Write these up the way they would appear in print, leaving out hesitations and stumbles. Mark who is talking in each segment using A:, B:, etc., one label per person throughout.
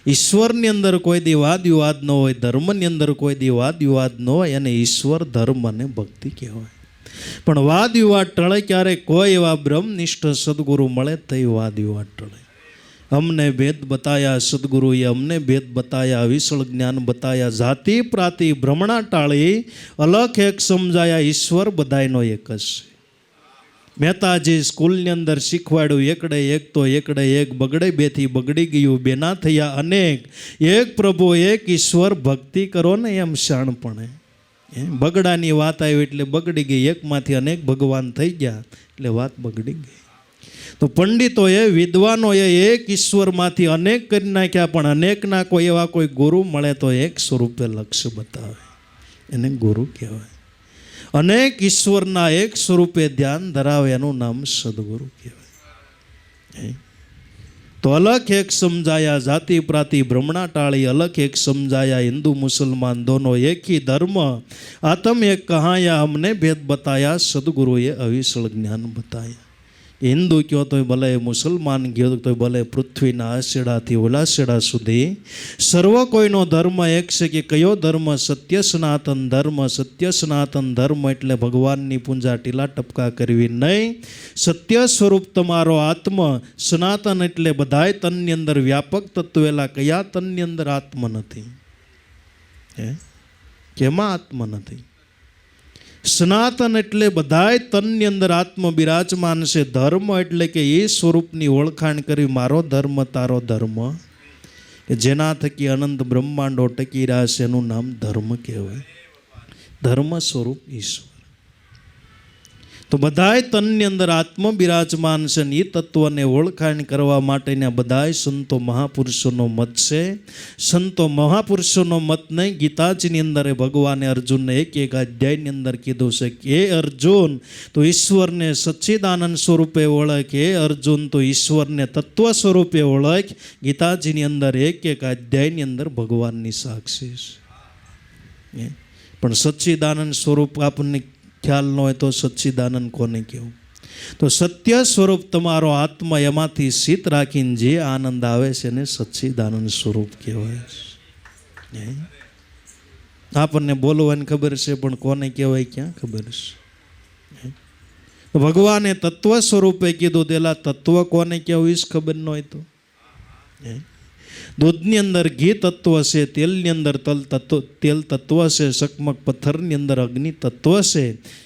A: ઈશ્વરની અંદર કોઈ દી વાદ વિવાદ ન હોય, ધર્મની અંદર કોઈ દી વાદ વિવાદ ન હોય, અને ઈશ્વર ધર્મ અને ભક્તિ કહેવાય. પણ વાદ વિવાદ ટળે ક્યારે? કોઈ એવા બ્રહ્મનિષ્ઠ સદગુરુ મળે તો વાદ વિવાદ ટળે. અમને ભેદ બતાયા સદગુરુએ, અમને ભેદ બતાયા, વિશળ જ્ઞાન બતાયા, જાતિ પ્રાતિ ભ્રમણા ટાળી, અલખ એક સમજાયા, ઈશ્વર બધાયનો એક જ છે. મહેતાજી સ્કૂલની અંદર શીખવાડ્યું, એકડે એક તો એકડે એક, બગડે બેથી બગડી ગયું, બેના થયા અનેક, એક પ્રભુ એક ઈશ્વર, ભક્તિ કરો ને એમ શાણપણે. બગડાની વાત આવી એટલે બગડી ગઈ, એકમાંથી અનેક ભગવાન થઈ ગયા એટલે વાત બગડી ગઈ. તો પંડિતોએ, વિદ્વાનોએ એક ઈશ્વરમાંથી અનેક કરી નાખ્યા, પણ અનેકના કોઈ એવા કોઈ ગુરુ મળે તો એક સ્વરૂપે લક્ષ્ય બતાવે, એને ગુરુ કહેવાય. અનેક ઈશ્વરના એક સ્વરૂપે ધ્યાન ધરાવે, એનું નામ સદગુરુ કહેવાય. તો અલખ એક સમજાયા, જાતિ પ્રાતિ ભ્રમણા ટાળી, અલખ એક સમજાયા, હિન્દુ મુસલમાન દોનો એક ही धर्म, आत्म एक कहाया, हमने भेद बताया, सदगुरुए अविशल ज्ञान बताया. હિન્દુ કહો તોય ભલે, મુસલમાન કહો તોય ભલે, પૃથ્વીના આશેડાથી ઓલાશેડા સુધી સર્વ કોઈનો ધર્મ એક છે. કે કયો ધર્મ? સત્ય સનાતન ધર્મ. સત્ય સનાતન ધર્મ એટલે ભગવાનની પૂજા ટીલા ટપકા કરવી નહીં. સત્ય સ્વરૂપ તમારો આત્મ. સનાતન એટલે બધાય તનની અંદર વ્યાપક તત્વેલા. કયા તનની અંદર આત્મ નથી? કેમાં આત્મ નથી? સનાતન એટલે બધાય તનની અંદર આત્મ બિરાજમાન છે. ધર્મ એટલે કે એ સ્વરૂપની ઓળખાણ કરી, મારો ધર્મ તારો ધર્મ, કે જેના થકી અનંત બ્રહ્માંડો ટકી રહ્યા છે, એનું નામ ધર્મ કહેવાય. ધર્મ સ્વરૂપ ઈશ્વર. તો બધાય તનની અંદર આત્મ બિરાજમાન છે. એ તત્વને ઓળખાણ કરવા માટેના બધાય સંતો મહાપુરુષોનો મત છે. સંતો મહાપુરુષોનો મત નહીં. ગીતાજીની અંદર ભગવાને અર્જુનને એક એક અધ્યાયની અંદર કીધું છે કે હે અર્જુન, તો ઈશ્વરને સચ્ચિદાનંદ સ્વરૂપે ઓળખ. હે અર્જુન, તો ઈશ્વરને તત્વ સ્વરૂપે ઓળખ. ગીતાજીની અંદર એક એક અધ્યાયની અંદર ભગવાનની સાક્ષી છે. પણ સચ્ચિદાનંદ સ્વરૂપ આપણને ખ્યાલ ન હોય તો સચ્ચિદાનંદ કોને કહેવું? તો સત્ય સ્વરૂપ તમારો આત્મા, એમાંથી શીત રાખીને જે આનંદ આવે છે એને સચ્ચિદાનંદ સ્વરૂપ કહેવાય. આપણને બોલવાની ખબર છે, પણ કોને કહેવાય ક્યાં ખબર છે? ભગવાને તત્વ સ્વરૂપે કીધું, તેલા તત્વ કોને કહેવું એ ખબર ન હોય તો? દૂધની અંદર ઘી તત્વ છે, તેલની અંદર તેલ તત્વ છે, ચકમક પથ્થરની અંદર અગ્નિ તત્વ છે,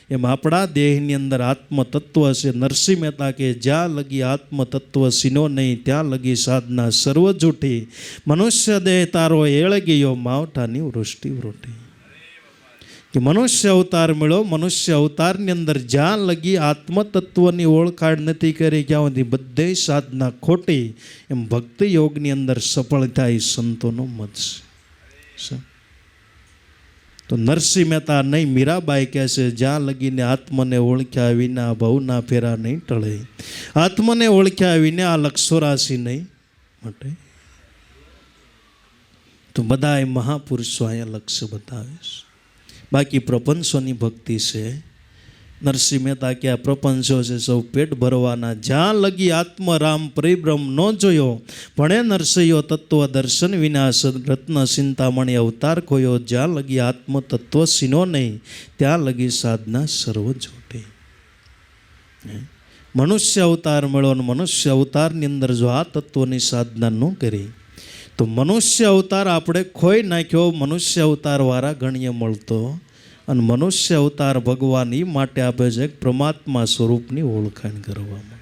A: એમ આપણા દેહની અંદર આત્મ તત્વ છે. નરસિંહ મહેતા કે જ્યાં લગી આત્મ તત્વ સીનો નહીં, ત્યાં લગી સાધના સર્વ જૂઠી. મનુષ્ય દેહ તારો એળ ગયો, માવઠાની વૃષ્ટિ વૃટી. કે મનુષ્ય અવતાર મળ્યો, મનુષ્ય અવતારની અંદર જ્યાં લગી આત્મતત્વની ઓળખાણ નથી કરી, ત્યાં સુધી બધે સાધના ખોટી. એમ ભક્તિ યોગની અંદર સફળ થાય સંતોનો મત છે. તો નરસિંહ મહેતા નહીં, મીરાબાઈ કહે છે, જ્યાં લગીને આત્મને ઓળખ્યા વિના ભવના ફેરા નહીં ટળે. આત્મને ઓળખ્યા વિના આ લક્ષોરાશી નહીં માટે. તો બધા મહાપુરુષો અહીંયા લક્ષ્ય બતાવે છે. બાકી પ્રપંચોની ભક્તિ છે. નરસિંહ મહેતા કે આ પ્રપંચો છે સૌ પેટ ભરવાના. જ્યાં લગી આત્મ રામ પરિબ્રહ્મ ન જોયો, ભણે નરસૈયો તત્વ દર્શન વિના, રત્ન ચિંતામણી અવતાર ખોયો. જ્યાં લગી આત્મ તત્વ સીનો નહીં, ત્યાં લગી સાધના સર્વ જોટી. મનુષ્ય અવતાર મળ્યો, અને મનુષ્ય અવતારની અંદર જો આ તત્વની સાધના ન કરી તો મનુષ્ય અવતાર આપણે ખોઈ નાખ્યો. મનુષ્ય અવતાર વાળા ગણીએ મળતો, અને મનુષ્ય અવતાર ભગવાન એ માટે આપે છે પરમાત્મા સ્વરૂપની ઓળખાણ કરવામાં.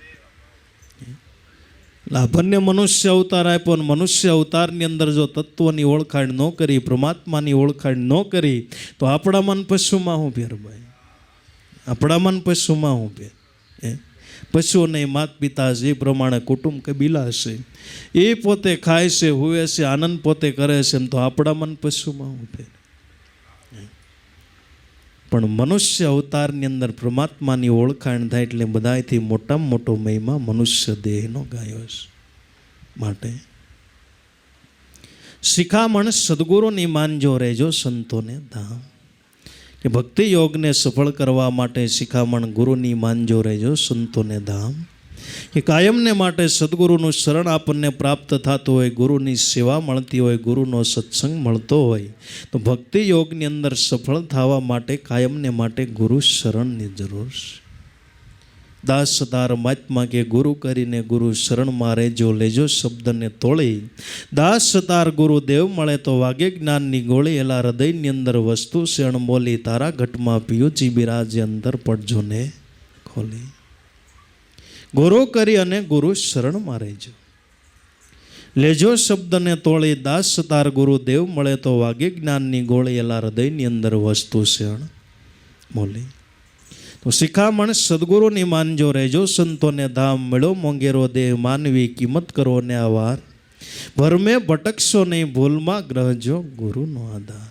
A: આપણને મનુષ્ય અવતાર આપ્યો, અને મનુષ્ય અવતારની અંદર જો તત્વની ઓળખાણ ન કરી, પરમાત્માની ઓળખાણ ન કરી, તો આપણા મન પશુમાં હું ફેર ભાઈ? આપણા મન પશુમાં હું ફેર? પશુઓને માત પિતા જે પ્રમાણે કુટુંબ કબીલા છે, એ પોતે ખાય છે, હુવે છે, આનંદ પોતે કરે છે, એમ તો આપણા મન પશુમાં હું ફેર? પણ મનુષ્ય અવતારની અંદર પરમાત્માની ઓળખાણ થાય એટલે બધાથી મોટામાં મોટો મહિમા મનુષ્ય દેહનો ગાયો છે. માટે શિખામણ સદગુરુની માનજો, રહેજો સંતોને ધામ. કે ભક્તિ યોગને સફળ કરવા માટે શિખામણ ગુરુની માનજો, રહેજો સંતોને ધામ. કે કાયમને માટે સદગુરુનું શરણ આપણને પ્રાપ્ત થતું હોય, ગુરુની સેવા મળતી હોય, ગુરુનો સત્સંગ મળતો હોય, તો ભક્તિ યોગની અંદર સફળ થવા માટે કાયમને માટે ગુરુ શરણની જરૂર છે. દાસ તાર મહાત્મા કે ગુરુ કરીને ગુરુ શરણમાં રહેજો, લેજો શબ્દને તોળી. દાસ તાર ગુરુ દેવ મળે તો વાગે જ્ઞાનની ગોળી. એલા હૃદયની અંદર વસ્તુ છે અણમોલી, તારા ઘટમાં પિયુજી બિરાજે, અંદર પડજો ને ખોલી. ગુરુ કરી અને ગુરુ શરણમાં રહેજો, લેજો શબ્દને તોળી. દાસ તાર ગુરુ દેવ મળે તો વાગે જ્ઞાનની ગોળી. એલા હૃદયની અંદર વસ્તુ છે અણમોલી. તો શિખામણ સદગુરુની માનજો, રહેજો સંતોને ધામ. મળો મોંઘેરો દેહ માનવી, કિંમત કરો ને આવાર. ભરમે ભટકશો નહીં, ભૂલમાં ગ્રહજો ગુરુનો આધાર.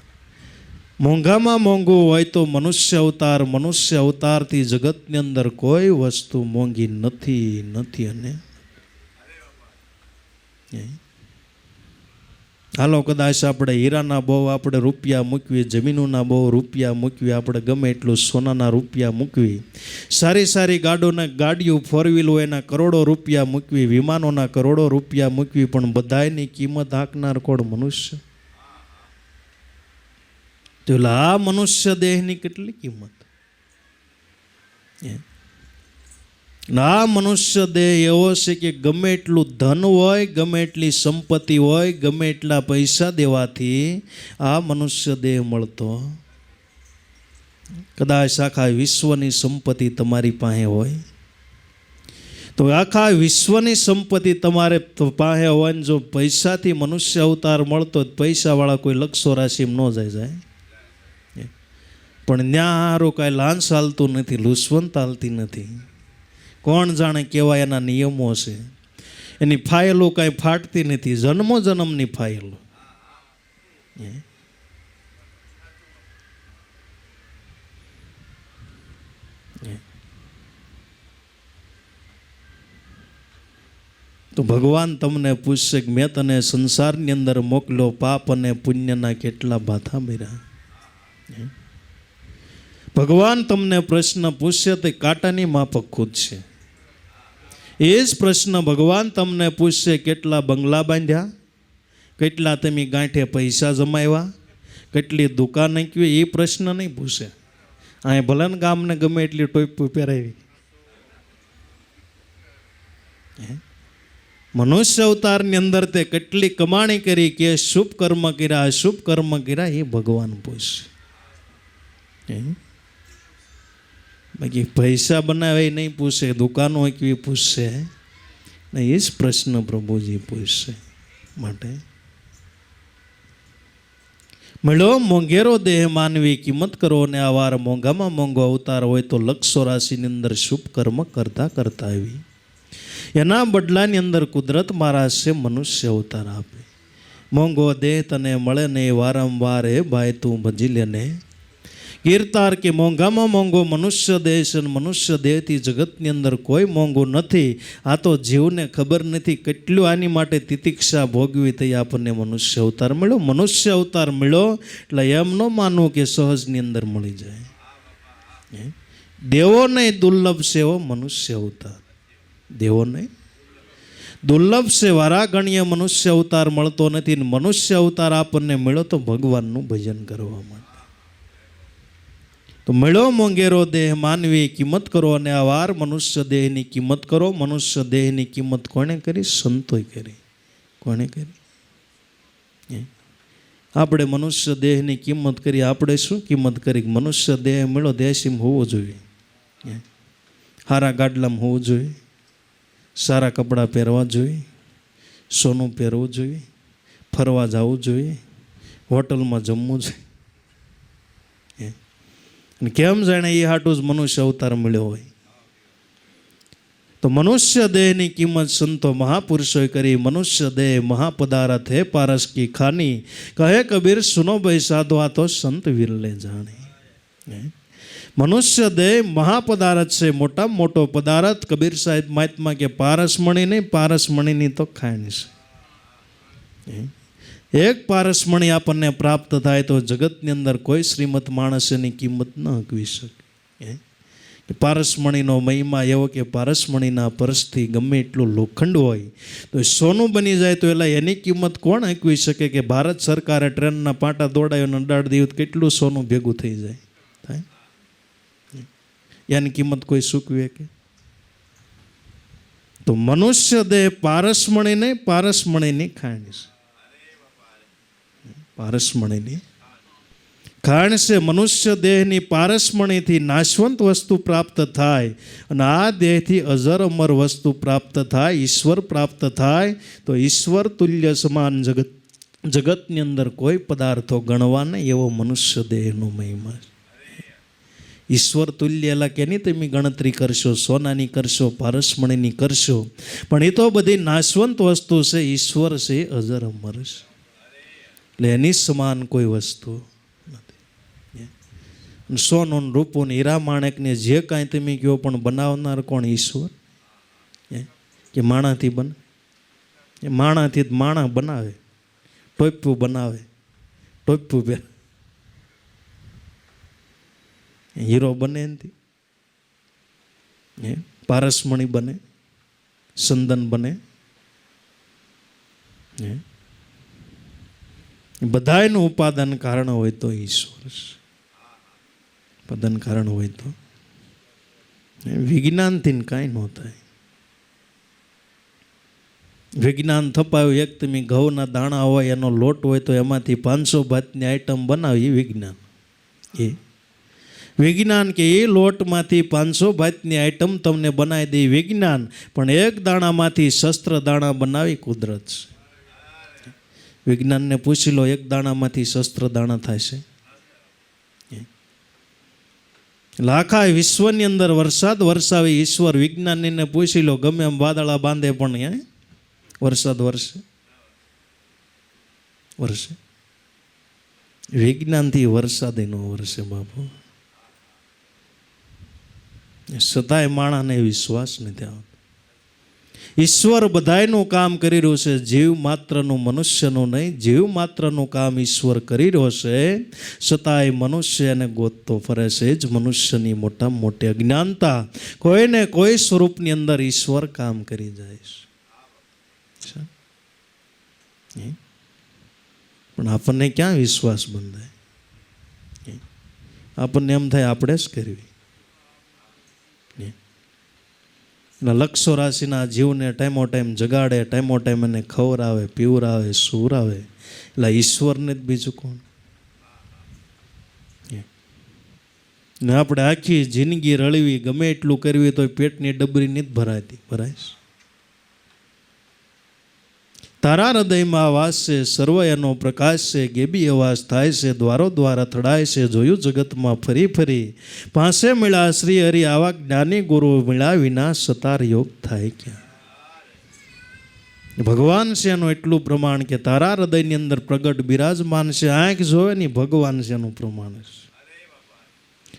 A: મોંઘામાં મોંઘું હોય તો મનુષ્ય અવતાર. મનુષ્ય અવતારથી જગતની અંદર કોઈ વસ્તુ મોંઘી નથી અને હાલો કદાચ આપણે હીરાના બહુ આપણે રૂપિયા મૂકવી, જમીનોના બહુ રૂપિયા મૂકવી, આપણે ગમે એટલું સોનાના રૂપિયા મૂકવી, સારી ગાડીઓ ફોર વ્હીલ હોય એના કરોડો રૂપિયા મૂકવી, વિમાનોના કરોડો રૂપિયા મૂકવી, પણ બધાની કિંમત આંકનાર કોણ? મનુષ્ય. તો આ મનુષ્ય દેહની કેટલી કિંમત? આ મનુષ્ય દેહ એવો છે કે ગમે એટલું ધન હોય, ગમે એટલી સંપત્તિ હોય, ગમે એટલા પૈસા દેવાથી આ મનુષ્ય દેહ મળતો. કદાચ આખા વિશ્વની સંપત્તિ તમારી પાસે હોય, તો આખા વિશ્વની સંપત્તિ તમારે પાસે હોય ને જો પૈસાથી મનુષ્ય અવતાર મળતો, પૈસાવાળા કોઈ લક્ષો રાશિમાં ન જાય. પણ ત્યાં સારું કાંઈ લાંચ હાલતું નથી, લુસવંત હાલતી નથી. કોણ જાણે કેવા એના નિયમો છે. એની ફાઇલો કાંઈ ફાટતી નથી, જન્મની ફાઇલો. તો ભગવાન તમને પૂછશે કે મેં તને સંસારની અંદર મોકલ્યો, પાપ અને પુણ્યના કેટલા બાથા મેરા. ભગવાન તમને પ્રશ્ન પૂછશે તો કાંટાની માફક ખુદ છે. એ જ પ્રશ્ન ભગવાન તમને પૂછશે કેટલા બંગલા બાંધ્યા, કેટલા તમે ગાંઠે પૈસા જમાવ્યા, કેટલી દુકાન નાખવી. એ પ્રશ્ન નહીં પૂછે. અહીં ભલે ને ગામને ગમે એટલી ટોપી પહેરાવી. મનુષ્ય અવતારની અંદર તે કેટલી કમાણી કરી, કે શુભ કર્મ કર્યા, અશુભ કર્મ કર્યા, એ ભગવાન પૂછશે. બાકી પૈસા બનાવે એ નહીં પૂછે, દુકાનો કેવી પૂછશે ને, એ જ પ્રશ્ન પ્રભુજી પૂછશે. માટે મળ્યો મોંઘેરો દેહ માનવી, કિંમત કરો ને આવાર. મોંઘામાં મોંઘો અવતાર હોય તો લક્ષો રાશિની અંદર શુભ કર્મ કરતા આવી, એના બદલાની અંદર કુદરત મહારાજ છે મનુષ્ય અવતાર આપે. મોંઘો દેહ તને મળે ને વારંવાર, હે ભાઈ તું ભજી લે ને કીર્તાર. કે મોંઘામાં મોંઘો મનુષ્ય દેહ છે, મનુષ્ય દેહથી જગતની અંદર કોઈ મોંઘું નથી. આ તો જીવને ખબર નથી કેટલું આની માટે તિતિક્ષા ભોગવી થઈ આપણને મનુષ્ય અવતાર મળ્યો. મનુષ્ય અવતાર મળ્યો એટલે એમ ન માનવું કે સહજની અંદર મળી જાય. દેવો નહીં દુર્લભ છે એવો મનુષ્ય અવતાર. દેવો નહીં દુર્લભ છે, વારાગણીય મનુષ્ય અવતાર મળતો નથી. મનુષ્ય અવતાર આપણને મળ્યો તો ભગવાનનું ભજન કરવા માટે. તો મળ્યો મોંઘેરો દેહ માનવી, કિંમત કરો અને આવાર. મનુષ્ય દેહની કિંમત કરો. મનુષ્ય દેહની કિંમત કોણે કરી? સંતોએ કરી. કોણે કરી? આપણે મનુષ્ય દેહની કિંમત કરી. આપણે શું કિંમત કરી? મનુષ્ય દેહ મળ્યો, દેશીમાં હોવો જોઈએ, સારા ગાડલામાં હોવું જોઈએ, સારા કપડાં પહેરવા જોઈએ, સોનું પહેરવું જોઈએ, ફરવા જવું જોઈએ, હોટલમાં જમવું જોઈએ. અને કેમ જાણે એ હાટું જ મનુષ્ય અવતાર મળ્યો હોય. તો મનુષ્ય દેહની કિંમત સંતો મહાપુરુષોએ કરી. મનુષ્ય દેહ મહાપદારથ હે પારસ કી ખાની. કહે કબીર સુનો ભાઈ સાધુ આ તો સંત વિરલે જાણી. મનુષ્ય દેહ મહાપદારથ છે, મોટામાં મોટો પદાર્થ. કબીર સાહેબ મહાત્મા કે પારસમણી નહીં, પારસમણીની તો ખાણી છે. એક પારસમણી આપણને પ્રાપ્ત થાય તો જગતની અંદર કોઈ શ્રીમત માણસ એની કિંમત ન હકવી શકે. પારસમણીનો મહિમા એવો કે પારસમણીના પરસથી ગમે એટલું લોખંડ હોય તો એ સોનું બની જાય તો એટલે એની કિંમત કોણ આંકવી શકે કે ભારત સરકારે ટ્રેનના પાટા દોડાવીને અડાડી દીધું કેટલું સોનું ભેગું થઈ જાય થાય એની કિંમત કોઈ ચૂકવે કે? તો મનુષ્ય દેહ પારસમણી નહીં, પારસમણીની ખાણ છે. પારસમણીની ખાણ છે. મનુષ્ય દેહની પારસમણીથી નાશવંત વસ્તુ પ્રાપ્ત થાય અને આ દેહથી અજર અમર વસ્તુ પ્રાપ્ત થાય, ઈશ્વર પ્રાપ્ત થાય. તો ઈશ્વર તુલ્ય સમાન જગતની અંદર કોઈ પદાર્થો ગણવા નહીં એવો મનુષ્ય દેહનો મહિમા છે. ઈશ્વર તુલ્ય એલા કેની તમે ગણતરી કરશો, સોનાની કરશો, પારસમણીની કરશો, પણ એ તો બધી નાશવંત વસ્તુ છે. ઈશ્વર છે અજર અમર છે, એટલે એની સમાન કોઈ વસ્તુ નથી. સોનું રૂપું હીરા માણેકને જે કાંઈ તમે કહો પણ બનાવનાર કોણ? ઈશ્વર. કે માણાથી બને? એ માણાથી જ માણા બનાવે, ટોપ્યું બનાવે, ટોપ્યું પહેરે, હીરો બને એનથી, પારસમણી બને, સંદન બને, બધાયનું ઉપાદાન કારણ હોય તો ઈશ્વર છે. ઉપાદાન કારણ હોય તો વિજ્ઞાનથી કાંઈ ન થાય. વિજ્ઞાન થપાયું એક તમે ઘઉંના દાણા હોય એનો લોટ હોય તો એમાંથી 500 ભાતની આઈટમ બનાવી, વિજ્ઞાન. એ વિજ્ઞાન કે એ લોટમાંથી 500 ભાતની આઈટમ તમને બનાવી દે વિજ્ઞાન, પણ એક દાણામાંથી શસ્ત્ર દાણા બનાવી કુદરત છે. વિજ્ઞાનને પૂછી લો એક દાણામાંથી શસ્ત્ર દાણા થાય છે? એટલે આખા વિશ્વની અંદર વરસાદ વરસાવે ઈશ્વર. વિજ્ઞાનીને પૂછી લો ગમે એમ વાદળા બાંધે પણ વરસાદ વરસે? વરસે? વિજ્ઞાનથી વરસાદ ન વરસે બાપુ. સદાય માણાને વિશ્વાસ નથી આવતો. ઈશ્વર બધાયનું કામ કરી રહ્યું છે, જીવ માત્રનું મનુષ્યનું નહીં. જીવ માત્રનું કામ ઈશ્વર કરી રહ્યો છે, છતાંય મનુષ્ય એને ગોતતો ફરે છે. જ મનુષ્યની મોટામાં મોટી અજ્ઞાનતા. કોઈને કોઈ સ્વરૂપની અંદર ઈશ્વર કામ કરી જાય છે, પણ આપણને ક્યાં વિશ્વાસ બંધાય? આપણને એમ થાય આપણે જ કરવી. લક્ષો રાશિના જીવને ટાઈમો ટાઈમ જગાડે, ટાઈમો ટાઈમ એને ખવરાવે, પીવરાવે, સુવરાવે. એટલે ઈશ્વરને જ બીજું કોણ? ને આપણે આખી જિંદગી રળવી, ગમે એટલું કરવી તો પેટની ડબરી નથી ભરાતી. ભરાય? તારા હૃદયમાં વાસ છે, સર્વ એનો પ્રકાશ છે, ગેબી અવાજ થાય છે, દ્વારો દ્વારા થડાય છે, જોયું જગતમાં ફરી ફરી. પાસે મળ્યા શ્રી હરિ આવા જ્ઞાની ગુરુ, મળ્યા વિના સતાર યોગ થાય ક્યાં? ભગવાન છે એનું એટલું પ્રમાણ કે તારા હૃદયની અંદર પ્રગટ બિરાજમાન છે. આંખ જોવે ને ભગવાન છે એનું પ્રમાણ છે.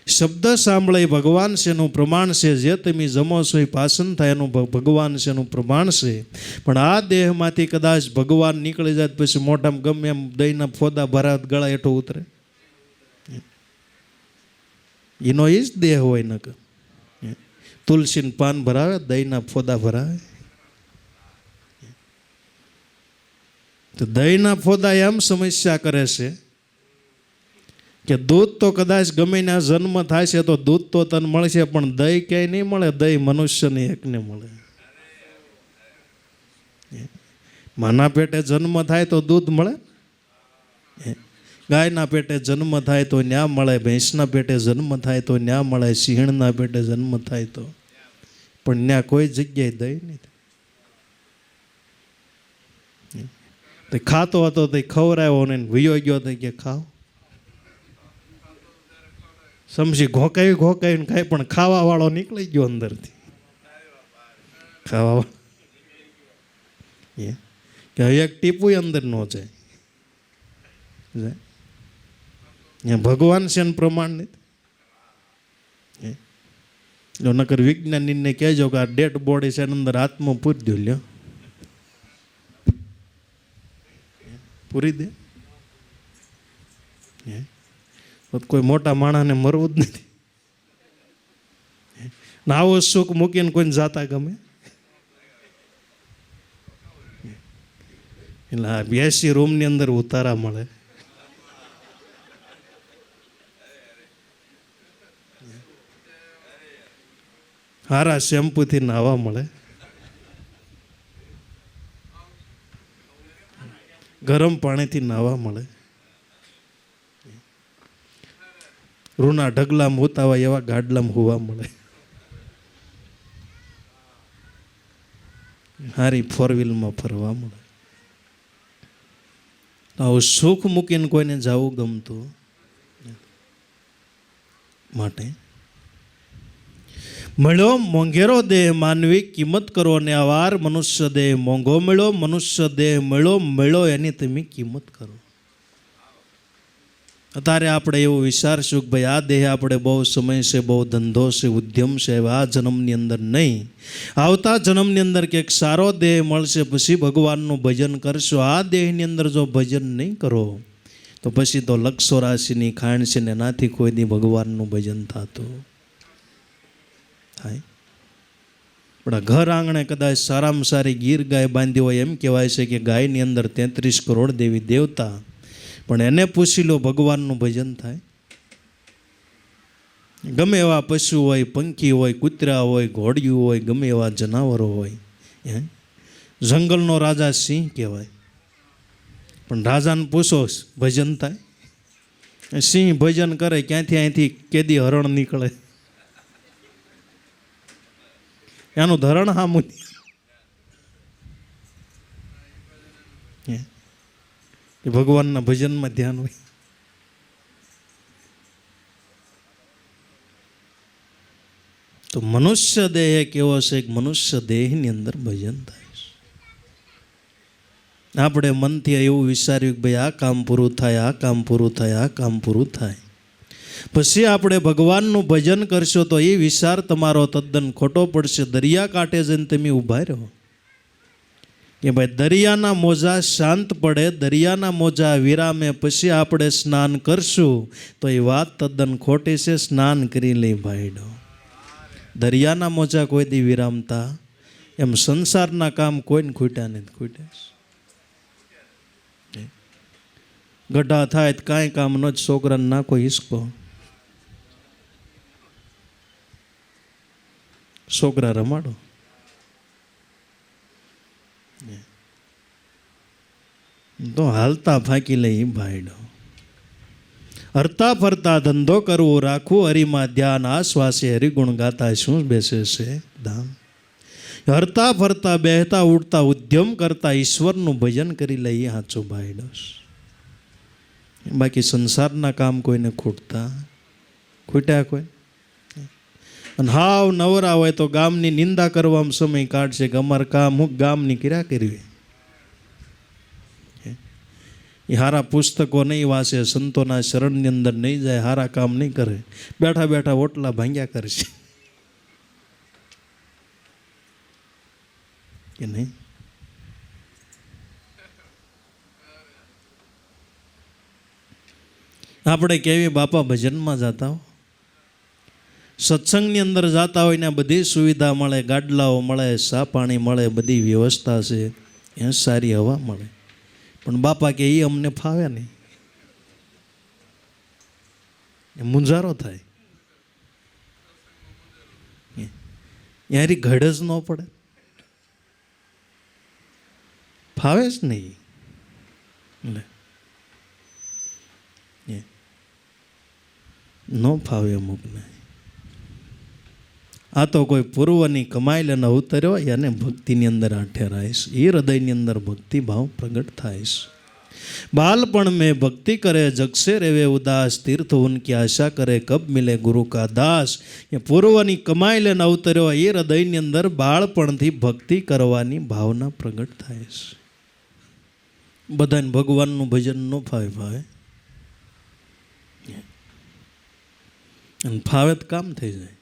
A: શબ્દ સાંભળે ભગવાન છે એનું પ્રમાણ છે. જે તમે જમો છો એ પાચન થાય એનું ભગવાન છે એનું પ્રમાણ છે. પણ આ દેહમાંથી કદાચ ભગવાન નીકળી જાય પછી મોઢામાં ગમે એમ દહીંના ફોદા ભરાવે, ગળા હેઠો ઉતરે. એનો એ જ દેહ હોય ન કે તુલસીનું પાન ભરાવે, દહીંના ફોદા ભરાવે. તો દહીંના ફોદા એમ સમસ્યા કરે છે કે દૂધ તો કદાચ ગમે ના જન્મ થાય છે તો દૂધ તો તને મળશે, પણ દહીં ક્યાંય નહીં મળે. દહીં મનુષ્યને એકને મળે. માના પેટે જન્મ થાય તો દૂધ મળે, ગાયના પેટે જન્મ થાય તો ન્યા મળે, ભેંસના પેટે જન્મ થાય તો ન્યા મળે, સિંહણના પેટે જન્મ થાય તો. પણ ન્યા કોઈ જગ્યાએ દહીં નહીં. તે ખાતો હતો તે ખવરાયો ને વયો ગયો તો કે ખાવ. સમજી ઘોકાવી ઘોકાવીને ખાય, પણ ખાવા વાળો નીકળી ગયો અંદરથી. ખાવા વાળો કે હવે એક ટીપું અંદર ન જાય. ભગવાન છે એનું પ્રમાણ નથી. નકર વિજ્ઞાનીને કહેજો કે આ ડેડ બોડી છે એની અંદર આત્મા પૂરી દો, લ્યો પૂરી દે. કોઈ મોટા માણસને મરવું જ નથી. ને આવો સુખ મૂકીને કોઈને જાતા ગમે? એટલે આ 82 રૂમની અંદર ઉતારા મળે. હારા શેમ્પૂથી નાવા મળે, ગરમ પાણીથી નાવા મળે, રૂના ઢગલામાં હોતા એવા ગાડલામાં હોવા મળે, હારી 4 વ્હીલમાં ફરવા મળે. આવું સુખ મૂકીને કોઈને જવું ગમતું માટે મળ્યો મોંઘેરો દેહ માનવી કિંમત કરો ને અવાર મનુષ્ય દેહ મોંઘો મળ્યો મનુષ્ય દેહ મળ્યો એની તમે કિંમત કરો. અત્યારે આપણે એવું વિચારશું કે ભાઈ આ દેહ આપણે બહુ સમય છે, બહુ ધંધો છે, ઉદ્યમ છે, આ જન્મની અંદર નહીં, આવતા જન્મની અંદર કંઈક સારો દેહ મળશે પછી ભગવાનનું ભજન કરશો. આ દેહની અંદર જો ભજન નહીં કરો તો પછી તો 184ની ખાણ છે ને એનાથી કોઈ દી ભગવાનનું ભજન થતું થાય. આપણા ઘર આંગણે કદાચ સારામાં સારી ગીર ગાય બાંધી હોય, એમ કહેવાય છે કે ગાયની અંદર 33 કરોડ દેવી દેવતા, પણ એને પૂછી લો ભગવાનનું ભજન થાય? ગમે એવા પશુ હોય, પંખી હોય, કૂતરા હોય, ઘોડિયું હોય, ગમે એવા જનાવરો હોય, જંગલનો રાજા સિંહ કહેવાય, પણ રાજાને પૂછો ભજન થાય? સિંહ ભજન કરે ક્યાંથી? અહીંથી કેદી હરણ નીકળે, એનું ધરણ હામું. ભગવાનના ભજનમાં ધ્યાન હોય. તો મનુષ્ય દેહ એક એવો છે કે મનુષ્ય દેહની અંદર ભજન થાય છે. આપણે મનથી એવું વિચાર્યું કે ભાઈ આ કામ પૂરું થાય, આ કામ પૂરું થાય, આ કામ પૂરું થાય, પછી આપણે ભગવાનનું ભજન કરશો તો એ વિચાર તમારો તદ્દન ખોટો પડશે. દરિયા કાંઠે જઈને તમે ઊભા રહો કે ભાઈ દરિયાના મોજા શાંત પડે, દરિયાના મોજા વિરામે પછી આપણે સ્નાન કરશું, તો એ વાત તદ્દન ખોટી છે. સ્નાન કરી લઈ ભાઈડો. દરિયાના મોજા કોઈ દી વિરામતા, એમ સંસારના કામ કોઈને ખૂટ્યા નથી. ખૂટ્યા ગઢા થાય તો કાંઈ કામ ન જ, છોકરાને નાખો હિસકો, છોકરા રમાડો. તો હાલતા ફાંકી લઈ ભાઈડો. હરતા ફરતા ધંધો કરવો રાખવું હરિમાં ધ્યાન, આશ્વાસે હરિગુણ ગાતા શું બેસે છે ધામ. હરતા ફરતા બેહતા ઉડતા ઉદ્યમ કરતા ઈશ્વરનું ભજન કરી લઈએ સાચો ભાઈડો. બાકી સંસારના કામ કોઈને ખૂટ્યા કોઈ? અને હાવ નવરા હોય તો ગામની નિંદા કરવામાં સમય કાઢશે કે અમારે કામ હું ગામની કર્યા કરવી. એ હારા પુસ્તકો નહીં વાંચે, સંતોના શરણની અંદર નહીં જાય, હારા કામ નહીં કરે, બેઠા બેઠા ઓટલા ભાંગ્યા કરશે કે નહીં? આપણે કેવી બાપા ભજનમાં જતા હો, સત્સંગની અંદર જતા હોય ને બધી સુવિધા મળે, ગાડલાઓ મળે, ચા પાણી મળે, બધી વ્યવસ્થા છે, એ સારી હવા મળે, પણ બાપા કે એ અમને ફાવે નહીં, મૂંઝારો થાય. યારી ઘડ જ ન પડે, ફાવે જ નહીં. ન ફાવે અમુકને. આ તો કોઈ પૂર્વની કમાઈ લઈને અવતર્યો એને ભક્તિની અંદર આઠેરાઈશ, એ હૃદયની અંદર ભક્તિ ભાવ પ્રગટ થાય છે. बालपण में भक्ति करे जगसे रेवे उदास, तीर्थ उनकी आशा करे कब मिले गुरु का दास. ये पूर्वनी कमाई लेने अवतर्यो ये हृदयनी अंदर बाळपणथी भक्ति करवानी भावना प्रगट थाय छे. बधाने भगवाननुं भजन न फावे फावे तो काम थई जाय,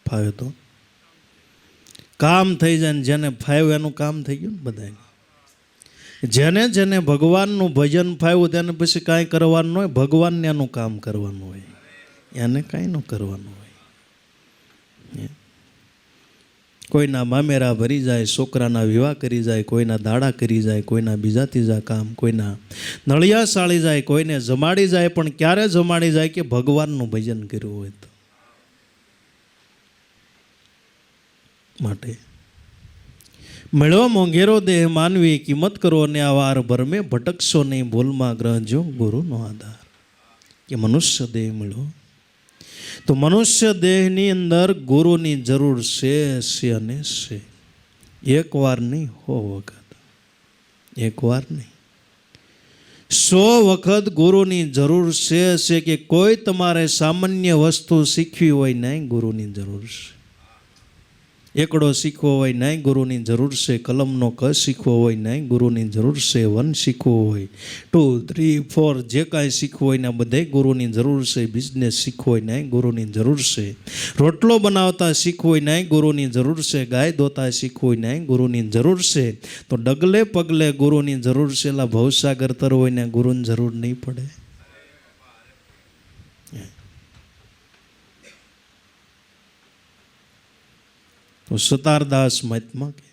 A: फावे तो काम थई जाय. जेने फाव्युं एनुं काम थई गयुं ने बधाने. जेने जेने भगवाननुं भजन फाव्युं तेने पछी कांई करवानुं होय, भगवानने एनुं काम करवानुं होय, एने कांई न करवानुं होय. કોઈના મામેરા ભરી જાય, છોકરાના વિવાહ કરી જાય, કોઈના દાડા કરી જાય, કોઈના બીજા ત્રીજા કામ, કોઈના નળિયા સાળી જાય, કોઈને જમાડી જાય. પણ ક્યારે જમાડી જાય કે ભગવાનનું ભજન કર્યું હોય તો. માટે મળ્યો મોંઘેરો દેહ માનવી, કિંમત કરો ને આ વાર ભરમે, ભટકશો નહીં ભૂલમાં ગ્રહજો ગુરુનો આધાર. કે મનુષ્ય દેહ મળ્યો તો મનુષ્ય દેહની અંદર ગુરુની જરૂર છે અને છે. એક વાર નહીં, 100 વખત. એક વાર નહીં, 100 વખત ગુરુની જરૂર છે. કે કોઈ તમારે સામાન્ય વસ્તુ શીખવી હોય નહીં, ગુરુની જરૂર છે. એકડો શીખવો હોય નહીં, ગુરુની જરૂર છે. કલમનો ક શીખવો હોય નહીં, ગુરુની જરૂર છે. 1 શીખવો હોય, 2, 3, 4 જે કાંઈ શીખવું હોય ને બધે ગુરુની જરૂર છે. બિઝનેસ શીખવો હોય નહીં, ગુરુની જરૂર છે. રોટલો બનાવતા શીખવું હોય નહીં, ગુરુની જરૂર છે. ગાય દોતા શીખવું હોય નહીં, ગુરુની જરૂર છે. તો ડગલે પગલે ગુરુની જરૂર છે. એલા ભવસાગર તર હોય ને ગુરુની જરૂર નહીં પડે. તો સતારદાસ મહાત્મા કે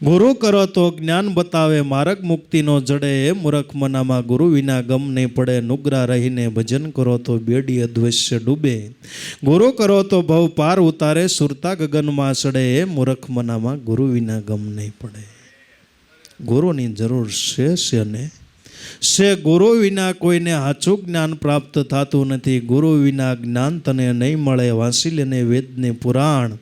A: ગુરુ કરો તો જ્ઞાન બતાવે, માર્ગ મુક્તિનો જડે. મૂર્ખ મનામાં ગુરુ વિના ગમ નહીં પડે. નુગ્રા રહીને ભજન કરો તો બેડી અધવશ્ય ડૂબે. ગુરુ કરો તો ભવ પાર ઉતારે, સુરતા ગગનમાં ચડે. મૂર્ખ મનામાં ગુરુ વિના ગમ નહીં પડે. ગુરુની જરૂર છે અને છે. ગુરુ વિના કોઈને સાચું જ્ઞાન પ્રાપ્ત થતું નથી. ગુરુ વિના જ્ઞાન તને નહીં મળે. વાંસી લેને વેદને પુરાણ,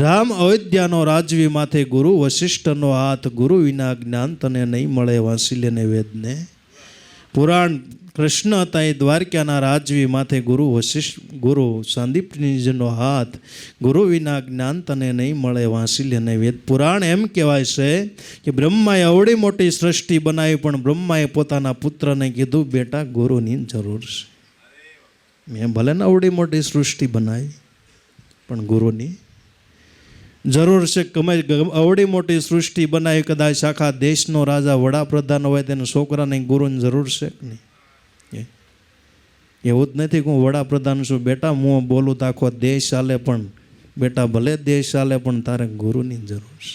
A: રામ અયોધ્યાનો રાજવી માથે ગુરુ વશિષ્ઠનો હાથ. ગુરુ વિના જ્ઞાન તને નહીં મળે. વાંસી લેને વેદને પુરાણ. કૃષ્ણ હતા એ દ્વારકાના રાજવી માથે ગુરુ સાંદીપનીજીનો હાથ. ગુરુ વિના જ્ઞાન તને નહીં મળે. વાંસી લેને વેદ પુરાણ. એમ કહેવાય છે કે બ્રહ્માએ અવડી મોટી સૃષ્ટિ બનાવી, પણ બ્રહ્માએ પોતાના પુત્રને કીધું, બેટા ગુરુની જરૂર છે. મેં ભલે ને અવડી મોટી સૃષ્ટિ બનાવી, પણ ગુરુની જરૂર છે. ગમે અવડી મોટી સૃષ્ટિ બનાવી, કદાચ આખા દેશનો રાજા વડાપ્રધાન હોય, તેના છોકરાને ગુરુની જરૂર છે કે નહીં? એવું જ નથી કે હું વડાપ્રધાન છું, બેટા હું બોલું તો આખો દેશ ચાલે. પણ બેટા ભલે દેશ ચાલે, પણ તારે ગુરુની જરૂર છે.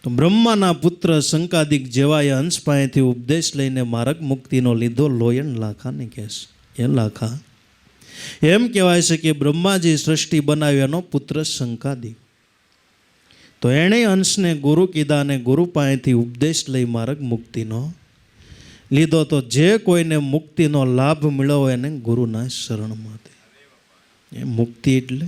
A: તો બ્રહ્માના પુત્ર શંકાદિક જેવાએ હંસ પાસેથી ઉપદેશ લઈને માર્ગ મુક્તિનો લીધો. લોયન લાખાને કહે છે. એ લાખા એમ કહેવાય છે કે બ્રહ્માજી સૃષ્ટિ બનાવી એનો પુત્ર શંકાદિક. તો એણે હંસને ગુરુ કીધા અને ગુરુ પાસેથી ઉપદેશ લઈ માર્ગ મુક્તિનો લીધો. તો જે કોઈને મુક્તિનો લાભ મળ્યો હોય એને ગુરુના શરણમાં દે. એ મુક્તિ એટલે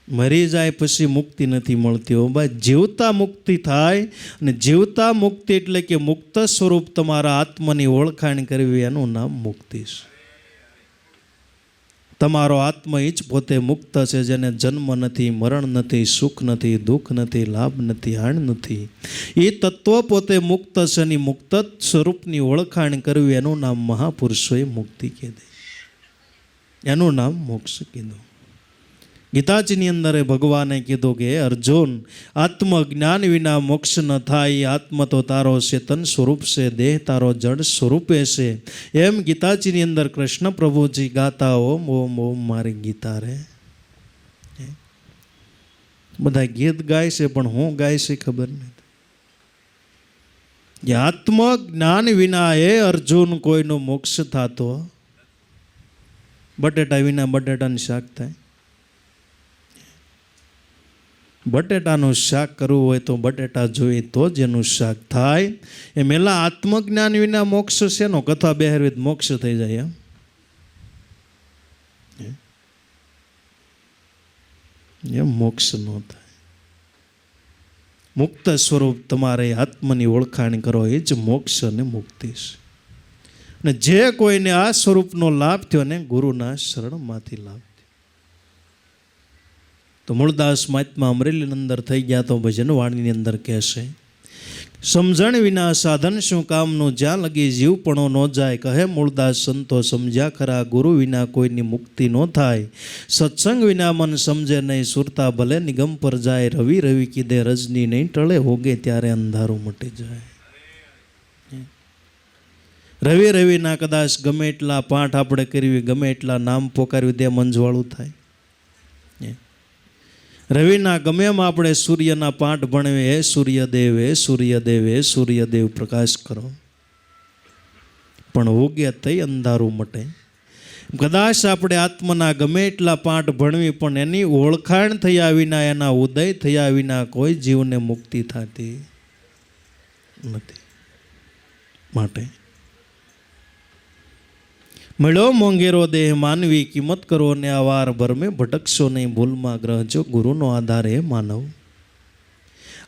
A: મરી જાય પછી મુક્તિ નથી મળતી. હો ભાઈ, જીવતા મુક્તિ થાય. અને જીવતા મુક્તિ એટલે કે મુક્ત સ્વરૂપ તમારા આત્માની ઓળખાણ કરવી, એનું નામ મુક્તિ છે. તમારો આત્મા જ પોતે મુક્ત છે, જેને જન્મ નથી, મરણ નથી, સુખ નથી, દુઃખ નથી, લાભ નથી, હાણ નથી. એ તત્વ પોતે મુક્ત છે. એની મુક્ત સ્વરૂપની ઓળખાણ કરવી, એનું નામ મહાપુરુષોએ મુક્તિ કીધી. એનું નામ મોક્ષ કીધું. ગીતાજીની અંદર ભગવાને કીધું કે અર્જુન, આત્મજ્ઞાન વિના મોક્ષ ન થાય. આત્મ તો તારો ચેતન સ્વરૂપ છે, દેહ તારો જડ સ્વરૂપે છે. એમ ગીતાજીની અંદર કૃષ્ણ પ્રભુજી ગાતા, ઓમ ઓમ ઓમ મારી ગીતા રે. બધા ગીત ગાય છે, પણ હું ગાય છે ખબર નથી. આત્મજ્ઞાન વિના એ અર્જુન કોઈનો મોક્ષ થતો. બટેટા વિના બટેટાનું શાક થાય. બટેટાનું શાક કરવું હોય તો બટેટા જોઈએ તો જ એનું શાક થાય. એ મેલા આત્મજ્ઞાન વિના મોક્ષ છે નો કથા બેહરવી મોક્ષ થઈ જાય. એમ મોક્ષ ન થાય. મુક્ત સ્વરૂપ તમારે આત્મની ઓળખાણ કરો, એ જ મોક્ષ અને મુક્તિ છે. અને જે કોઈને આ સ્વરૂપનો લાભ થયો ને ગુરુના શરણમાંથી લાભ. તો મૂળદાસ મહાત્મા અમરેલીની અંદર થઈ ગયા. તો ભજનવાણીની અંદર કહેશે, સમજણ વિના સાધન શું કામનું, જ્યાં લગી જીવપણો ન જાય. કહે મૂળદાસ સંતો સમજ્યા ખરા, ગુરુ વિના કોઈની મુક્તિ ન થાય. સત્સંગ વિના મન સમજે નહીં, સુરતા ભલે નિગમ પર જાય. રવિ રવિ કીધે રજની નહીં ટળે, હોગે ત્યારે અંધારું મટી જાય. રવિ રવિના કદાચ ગમે એટલા પાઠ આપણે કરવી, ગમે એટલા નામ પોકારવી, તે મંજવાળું થાય. રવિના ગમે એમ આપણે સૂર્યના પાઠ ભણવે, હે સૂર્યદેવ, હે સૂર્યદેવ, હે સૂર્યદેવ પ્રકાશ કરો, પણ ઉગે તઈ અંધારું મટે. કદાચ આપણે આત્મના ગમે એટલા પાઠ ભણવી, પણ એની ઓળખાણ થયા વિના, એના ઉદય થયા વિના કોઈ જીવને મુક્તિ થતી નથી. માટે મળ્યો મોંઘેરો દેહ માનવી, કિંમત કરો ને અવાર ભર મેં ભટકશો નહીં, ભૂલમાં ગ્રહજો ગુરુનો આધાર હે માનવ.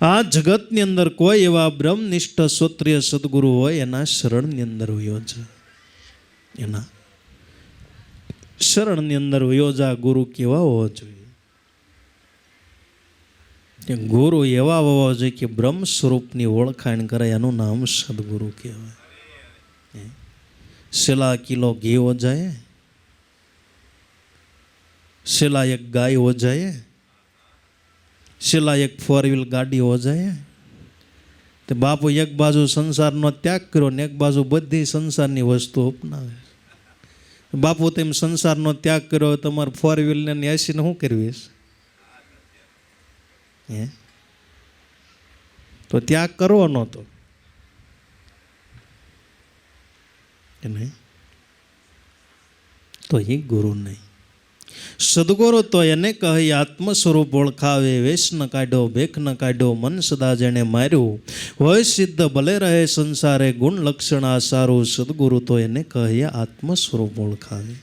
A: આ જગતની અંદર કોઈ એવા બ્રહ્મનિષ્ઠ શ્રોત્રિય સદગુરુ હોય, એના શરણની અંદર વયો છે, એના શરણની અંદર વયો જા. ગુરુ કેવા હોવા જોઈએ? કે ગુરુ એવા હોવા જોઈએ કે બ્રહ્મ સ્વરૂપની ઓળખાણ કરે, એનું નામ સદગુરુ કહેવાય. सेला किलो घी हो जाए, सेला एक गाय हो जाए, सेला एक 4 व्हील गाड़ी हो जाए, तो बापू एक बाजू संसार नो त्याग करो ने एक बाजू बधी संसार नी वस्तु अपनावे. बापू तेम संसार नो त्याग करो, तमार 4 व्हील ने ऐसी ने शू करवीस? तो त्याग करो नो नहीं तो ये गुरु नहीं. सदगुरु तो एने कही आत्म स्वरूप ओळखावे, वेश न काढो, भेख न काढो, मन सदा जेने मार्यो, होय सिद्ध भले रहे संसारे, गुण लक्षण आ सारू. सदगुरु तो एने कही आत्म स्वरूप ओळखावे.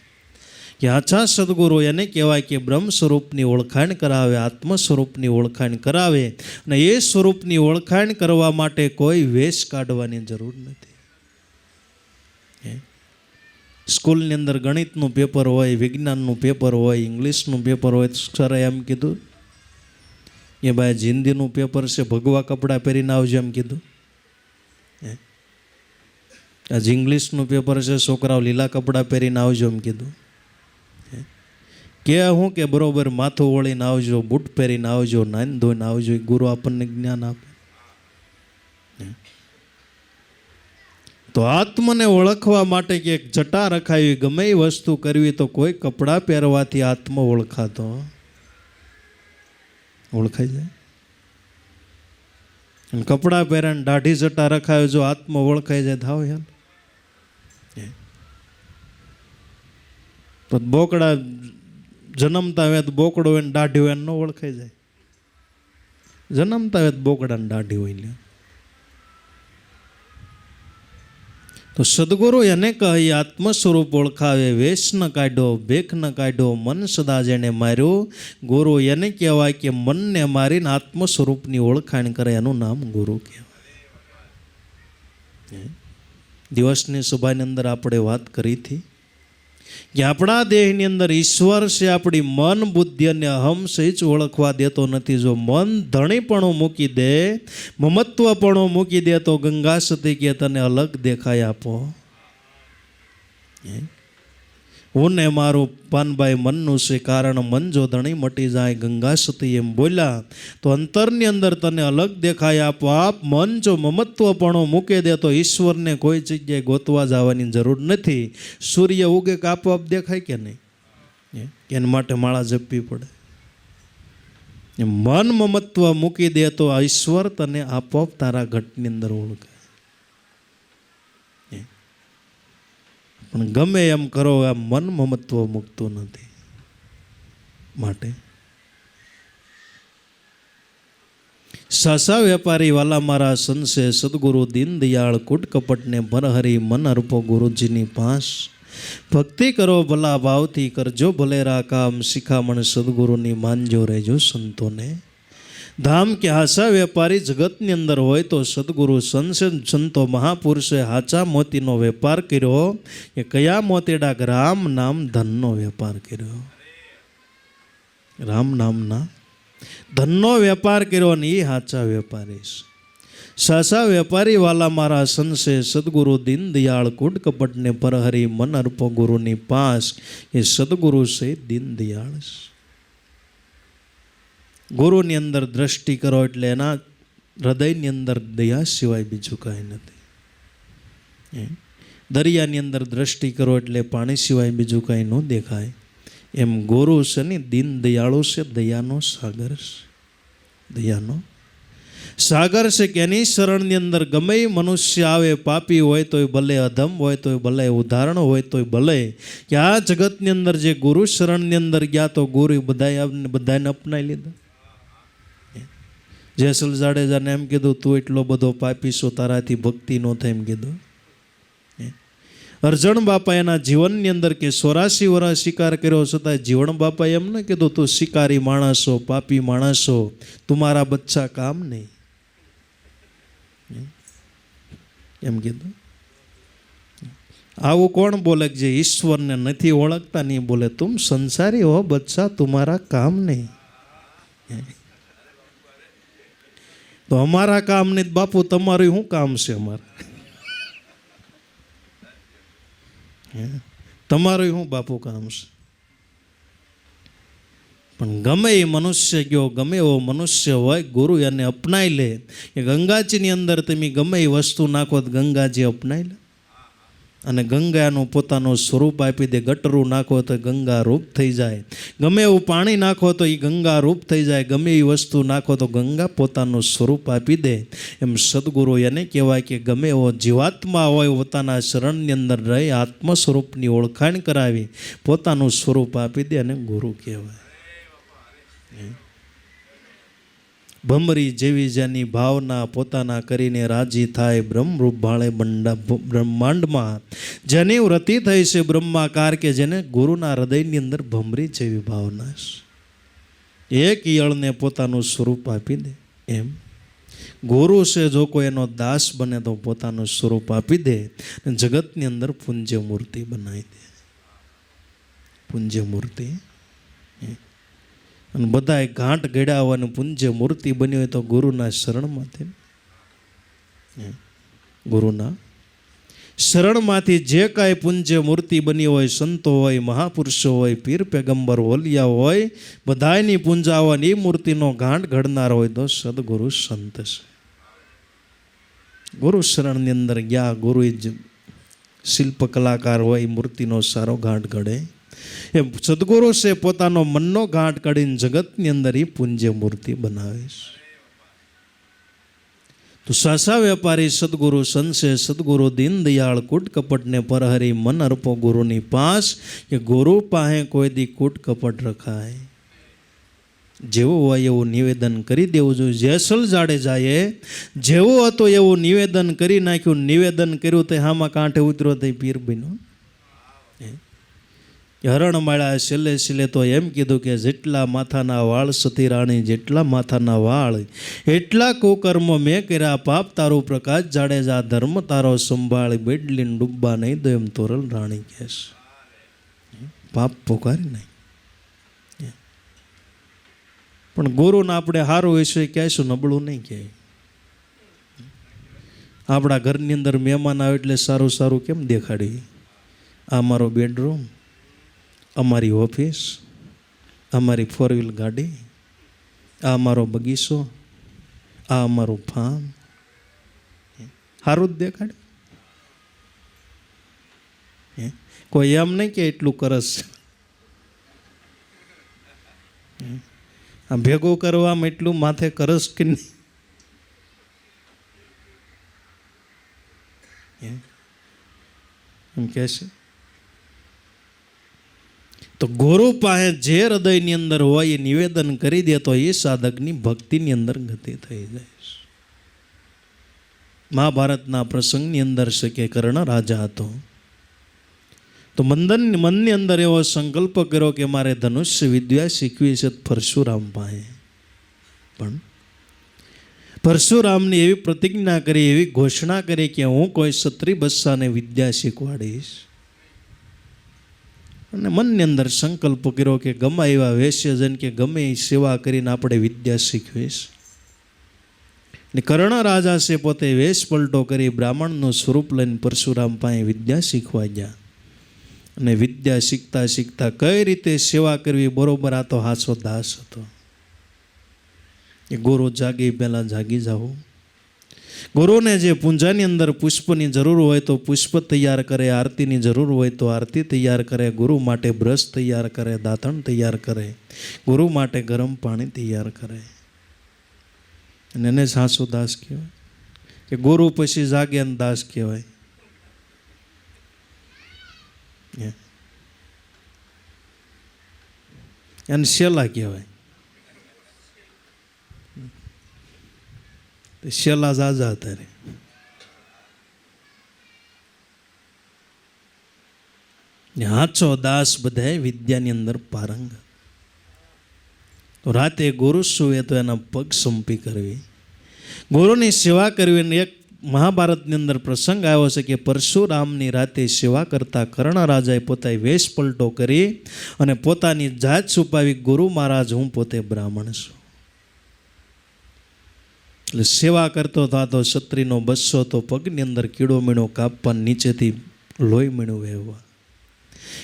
A: कि आछा सदगुरु एने कहेवाय कि ब्रह्म स्वरूपनी ओळखाण करावे, आत्म स्वरूपनी ओळखाण करावे. અને એ સ્વરૂપની ઓળખાણ કરવા માટે કોઈ વેશ કાઢવાની જરૂર નથી. સ્કૂલની અંદર ગણિતનું પેપર હોય, વિજ્ઞાનનું પેપર હોય, ઇંગ્લિશનું પેપર હોય, સરે એમ કીધું એ ભાઈ હિન્દીનું પેપર છે, ભગવા કપડાં પહેરીને આવજો એમ કીધું. આજ ઇંગ્લિશનું પેપર છે, છોકરાઓ લીલા કપડાં પહેરીને આવજો એમ કીધું. કે હું કે બરોબર માથું ઓળીને આવજો, બૂટ પહેરીને આવજો, નાઈન ધોઈને આવજો. ગુરુ આપણને જ્ઞાન આપે. તો આત્મને ઓળખવા માટે કે એક જટા રખાવી, ગમે એ વસ્તુ કરવી, તો કોઈ કપડાં પહેરવાથી આત્મ ઓળખાતો ઓળખાઈ જાય. કપડાં પહેરાને દાઢી જટા રખાવી, જો આત્મ ઓળખાઈ જાય થાવ યાર. તો બોકડા જન્મતા હોય તો બોકડો હોય ને દાઢી હોય ન ઓળખાઈ જાય. જન્મતા હોય તો બોકડા ને દાઢી હોય લે. તો સદગુરુ એને કહી આત્મ સ્વરૂપ ઓળખાવે, વેશ ન કાઢ્યો, ભેખ ન કાઢ્યો, મન સદા જેને માર્યો. ગુરુ એને કહેવાય કે મનને મારીને આત્મ સ્વરૂપની ઓળખાણ કરે, એનું નામ ગુરુ કહેવાય. દિવસની સભાની અંદર આપણે વાત કરી હતી કે આપણા દેહની અંદર ઈશ્વર છે, આપણી મન બુદ્ધિ અને અહમ સહિત ઓળખવા દેતો નથી. જો મન ધણીપણું મૂકી દે, મમત્વપણું મૂકી દે, તો ગંગા સતી કે તને અલગ દેખાય આપો. હું ને મારું પાનભાઈ મનનું છે, કારણ મન જો ધણી મટી જાય, ગંગા સતી એમ બોલ્યા. તો અંતરની અંદર તને અલગ દેખાય આપો. આપ મન જો મમત્વપણું મૂકી દે, તો ઈશ્વરને કોઈ જગ્યાએ ગોતવા જવાની જરૂર નથી. સૂર્ય ઉગે કે આપોઆપ દેખાય કે નહીં? એના માટે માળા જપવી પડે. મન મમત્વ મૂકી દે તો ઈશ્વર તને આપોઆપ તારા ઘટની અંદર ઓળખે. પણ ગમે એમ કરો, આ મન મમત્વ મૂકતું નથી. માટે સાસા વેપારી વાલા મારા સંશે, સદગુરુ દીન દયાળ કુટ કપટને ભરહરી, મન અર્પો ગુરુજીની પાસ. ભક્તિ કરો ભલા ભાવથી, કરજો ભલેરા કામ, શિખામણ સદગુરુની માનજો રહેજો સંતોને. ધામ કે હાસા વેપારી જગતની અંદર હોય તો સદગુરુ સંતો મહાપુરુષે હાચા મોતીનો વેપાર કર્યો. એ કયા મોતીડા? રામ નામ ધનનો વેપાર કર્યો. રામ નામના ધનનો વેપાર કર્યો ને એ હાચા વેપારી છે. સાસા વેપારી વાલા મારા સંશે, સદગુરુ દીન દયાળ કુટ કપટને પરહરી, મન અર્પો ગુરુની પાસ. એ સદગુરુ છે, દીન દયાળ છે. ગુરુની અંદર દ્રષ્ટિ કરો એટલે એના હૃદયની અંદર દયા સિવાય બીજું કાંઈ નથી. દરિયાની અંદર દ્રષ્ટિ કરો એટલે પાણી સિવાય બીજું કાંઈ ન દેખાય. એમ ગુરુ છે ને દીન દયાળુ છે, દયાનો સાગર છે, દયાનો સાગર છે કે એની શરણની અંદર ગમે મનુષ્ય આવે, પાપી હોય તોય ભલે, અધમ હોય તોય ભલે, ઉદાહરણ હોય તોય ભલે, કે આ જગતની અંદર જે ગુરુ શરણની અંદર ગયા તો ગુરુ બધાને અપનાવી લીધા. જેસલ જાડેજાને એમ કીધું તું એટલો બધો પાપી છો, તારાથી ભક્તિ ન થાય એમ કીધું. અરજણ બાપા એના જીવનની અંદર કે 84 વર્ષ શિકાર કર્યો છતાં જીવણ બાપા એમ ન કીધું તું શિકારી માણસો, પાપી માણસો, તુમારા બચ્ચા કામ નહીં એમ કીધું. આવું કોણ બોલે જે ઈશ્વરને નથી ઓળખતા? નહીં બોલે તુમ સંસારી હો બચ્ચા, તુમારા કામ નહીં. તો અમારા કામ નહીં બાપુ, તમારું શું કામ છે? અમારે તમારું શું બાપુ કામ છે? પણ ગમે એ મનુષ્ય ગયો, ગમે એવો મનુષ્ય હોય, ગુરુ એને અપનાવી લે. એ ગંગાજીની અંદર તમે ગમે એ વસ્તુ નાખો તો ગંગાજી અપનાવી લે, અને ગંગાનું પોતાનું સ્વરૂપ આપી દે. ગટરું નાખો તો ગંગા રૂપ થઈ જાય, ગમે એવું પાણી નાખો તો એ ગંગા રૂપ થઈ જાય, ગમે એ વસ્તુ નાખો તો ગંગા પોતાનું સ્વરૂપ આપી દે. એમ સદગુરુ એને કહેવાય કે ગમે એવો જીવાત્મા હોય, પોતાના શરણની અંદર રહી આત્મ સ્વરૂપની ઓળખાણ કરાવી પોતાનું સ્વરૂપ આપી દે, અને ગુરુ કહેવાય. ભમરી જેવી જેની ભાવના પોતાના કરીને રાજી થાય, બ્રહ્મરૂપ ભાળે બ્રહ્માંડમાં જેની વ્રતિ થઈ છે બ્રહ્માકાર, કે જેને ગુરુના હૃદયની અંદર ભમરી જેવી ભાવના છે. એક ઈયળને પોતાનું સ્વરૂપ આપી દે. એમ ગુરુ છે જો કોઈ એનો દાસ બને તો પોતાનું સ્વરૂપ આપી દે, જગતની અંદર પુંજ્ય મૂર્તિ બનાવી દે. પુંજ્ય મૂર્તિ અને બધાએ ઘાટ ગળ્યા હોવાની પુંજ્ય મૂર્તિ બની હોય તો ગુરુના શરણમાંથી, ગુરુના શરણમાંથી જે કાંઈ પુંજ્ય મૂર્તિ બની હોય, સંતો હોય, મહાપુરુષો હોય, પીર પેગંબર ઓલિયા હોય, બધાની પૂંજા હોય, એ મૂર્તિનો ઘાટ ઘડનાર હોય તો સદગુરુ સંત છે. ગુરુ શરણની અંદર ગયા, ગુરુ શિલ્પ કલાકાર હોય, મૂર્તિનો સારો ઘાટ ઘડે. એમ સદગુરુ છે પોતાનો મનનો ઘાટ કાઢીને જગતની અંદર એ પુંજ્ય મૂર્તિ બનાવે છે. તો સાસા વેપારી સદગુરુ સંશે, સદગુરુ દીન દયાળ, કૂટ કપટને પરહરી, મન અર્પો ગુરુની પાસ, કે ગુરુ પાસે કોઈ દી કૂટ કપટ રખાય. જેવું હોય એવું નિવેદન કરી દેવું જોઈએ. જેસલ જાડેજાએ જેવું હતું એવું નિવેદન કરી નાખ્યું. નિવેદન કર્યું તે હામાં કાંઠે ઉતર્યો તે પીર બન્યો. હરણમાળા છેલ્લે તો એમ કીધું કે જેટલા માથાના વાળ સતી રાણી, જેટલા માથાના વાળ એટલા કુકર્મો મેં કર્યા, પાપ તારું પ્રકાશ જાડેજા, ધર્મ તારો સંભાળી, બેડલીને ડૂબવા નહીં દો એમ તોરલ રાણી કહેશ. પાપ પોકારી નહીં. પણ ગુરુને આપણે સારું હશે કહેશું, નબળું નહીં કહે. આપણા ઘરની અંદર મહેમાન આવે એટલે સારું સારું કેમ દેખાડી? આ મારો બેડરૂમ, અમારી ઓફિસ, અમારી 4 વ્હીલ ગાડી, આ અમારો બગીચો, આ અમારું ફાર્મ, સારું જ દેખાડે. કોઈ એમ નહીં કે એટલું કરસ, આ ભેગું કરવામાં એટલું માથે કરસ કે નહીં. એમ કહે છે. તો ગુરુ પાસે જે હૃદયની અંદર હોય એ નિવેદન કરી દે તો એ સાધકની ભક્તિની અંદર ગતિ થઈ જાય. મહાભારતના પ્રસંગની અંદર છે કે કર્ણ રાજા હતો. તો મનની અંદર એવો સંકલ્પ કર્યો કે મારે ધનુષ્ય વિદ્યા શીખવી છે પરશુરામ પાસે. પણ પરશુરામની એવી પ્રતિજ્ઞા કરી, એવી ઘોષણા કરી કે હું કોઈ ક્ષત્રિય બચ્ચાને વિદ્યા શીખવાડીશ. અને મનની અંદર સંકલ્પ કર્યો કે ગમે એવા વેશ્યજન કે ગમે એ સેવા કરીને આપણે વિદ્યા શીખવીશ. ને કર્ણ રાજા છે પોતે વેશ પલટો કરી બ્રાહ્મણનું સ્વરૂપ લઈને પરશુરામ પાસે વિદ્યા શીખવા ગયા. અને વિદ્યા શીખતા શીખતા કઈ રીતે સેવા કરવી બરોબર, આ તો હાસો દાસ હતો. એ ગુરુ જાગી પહેલાં જાગી જાઓ, ગુરુને જે પૂંજાની અંદર પુષ્પની જરૂર હોય તો પુષ્પ તૈયાર કરે, આરતીની જરૂર હોય તો આરતી તૈયાર કરે, ગુરુ માટે બ્રશ તૈયાર કરે, દાંતણ તૈયાર કરે, ગુરુ માટે ગરમ પાણી તૈયાર કરે. અને એને સાસુ દાસ કહેવાય કે ગુરુ પછી જાગે અને દાસ કહેવાય. એને શેલા કહેવાય. શેલા જાજા અત્યારે. હાચો દાસ બધાય વિદ્યાની અંદર પારંગ. તો રાતે ગુરુ સુવે તો એના પગ સંપી કરવી, ગુરુની સેવા કરવી. એક મહાભારતની અંદર પ્રસંગ આવ્યો છે કે પરશુરામની રાતે સેવા કરતા કર્ણ રાજાએ પોતાએ વેશ પલટો કરી અને પોતાની જાત છુપાવી, ગુરુ મહારાજ હું પોતે બ્રાહ્મણ છું. એટલે સેવા કરતો થતો ક્ષત્રિયનો બસ્સો તો પગની અંદર કીડો મીણો કાપવા, નીચેથી લોહી મીણું વહેવા.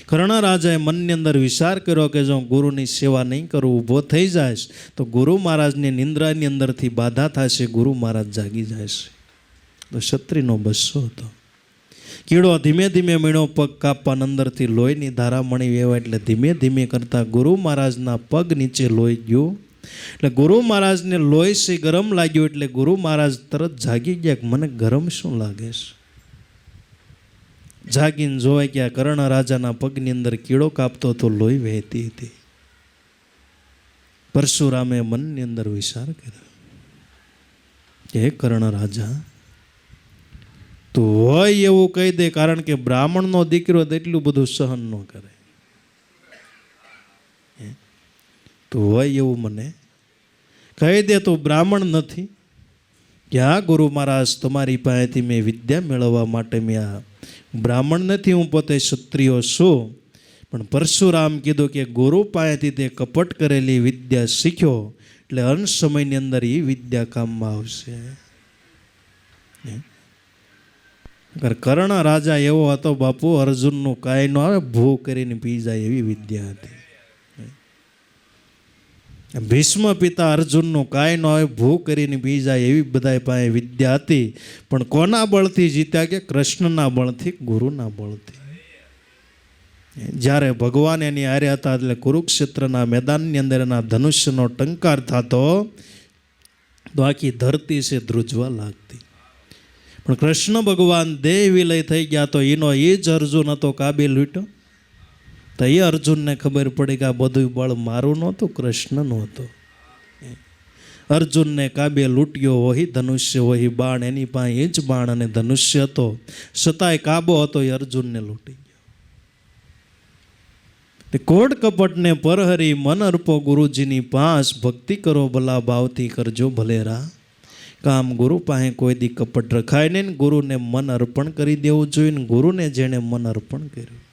A: કર્ણ રાજાએ મનની અંદર વિચાર કર્યો કે જો ગુરુની સેવા નહીં કરું, ઊભો થઈ જાય તો ગુરુ મહારાજની નિંદ્રાની અંદરથી બાધા થશે, ગુરુ મહારાજ જાગી જાય છે. તો ક્ષત્રિયનો બસ્સો હતો. કીડો ધીમે ધીમે મીણો પગ કાપવા, અંદરથી લોહીની ધારા મણી વહેવા. એટલે ધીમે ધીમે કરતા ગુરુ મહારાજના પગ નીચે લોહી ગયું. એટલે ગુરુ મહારાજને લોહી છે ગરમ લાગ્યું. એટલે ગુરુ મહારાજ તરત જાગી ગયા કે મને ગરમ શું લાગે છે. જાગીને જોવાય કે આ કર્ણ રાજાના પગની અંદર કીડો કાપતો તો લોહી વહેતી હતી. પરશુરામે મનની અંદર વિચાર કર્યો કે હે કર્ણ રાજા, તું હોય એવું કહી દે, કારણ કે બ્રાહ્મણનો દીકરો એટલું બધું સહન ન કરે. તું હોય એવું મને કહી દે, તું બ્રાહ્મણ નથી કે હા ગુરુ મહારાજ તમારી પાસેથી મેં વિદ્યા મેળવવા માટે મેં આ બ્રાહ્મણ નથી, હું પોતે ક્ષત્રિય છું. પણ પરશુરામ કીધું કે ગુરુ પાસેથી તે કપટ કરેલી વિદ્યા શીખ્યો, એટલે અંત સમયની અંદર એ વિદ્યા કામમાં આવશે. કર્ણ રાજા એવો હતો બાપુ, અર્જુનનું કાંઈ ન આવે ભૂ કરીને પી જાય એવી વિદ્યા હતી. ભીષ્મ પિતા અર્જુનનું કાંઈ ન આવે ભૂ કરીને પી જાય એવી બધા પાસે વિદ્યા હતી. પણ કોના બળથી જીત્યા? કે કૃષ્ણના બળથી, ગુરુના બળથી. જ્યારે ભગવાન એની હારે હતા એટલે કુરુક્ષેત્રના મેદાનની અંદર એના ધનુષ્યનો ટંકાર થતો તો આખી ધરતી છે ધ્રુજવા લાગતી. પણ કૃષ્ણ ભગવાન દેહ વિલય થઈ ગયા તો એનો એ જ અર્જુન હતો કાબે લૂંટ્યો. તો એ અર્જુનને ખબર પડી કે આ બધું બળ મારું નહોતું, કૃષ્ણનું હતું. અર્જુનને કાબે લૂંટ્યો, વહી ધનુષ્ય વહી બાણ, એની પાસે એ જ બાણ અને ધનુષ્ય હતો, છતાંય કાબો હતો એ અર્જુનને લૂંટી ગયો. કોડ કપટને પરહરી મન અર્પો ગુરુજીની પાસ, ભક્તિ કરો ભલા ભાવથી કરજો ભલેરા કામ. ગુરુ પાસે કોઈ દી કપટ રખાય નહીં. ગુરુને મન અર્પણ કરી દેવું જોઈએ. ને ગુરુને જેણે મન અર્પણ કર્યું.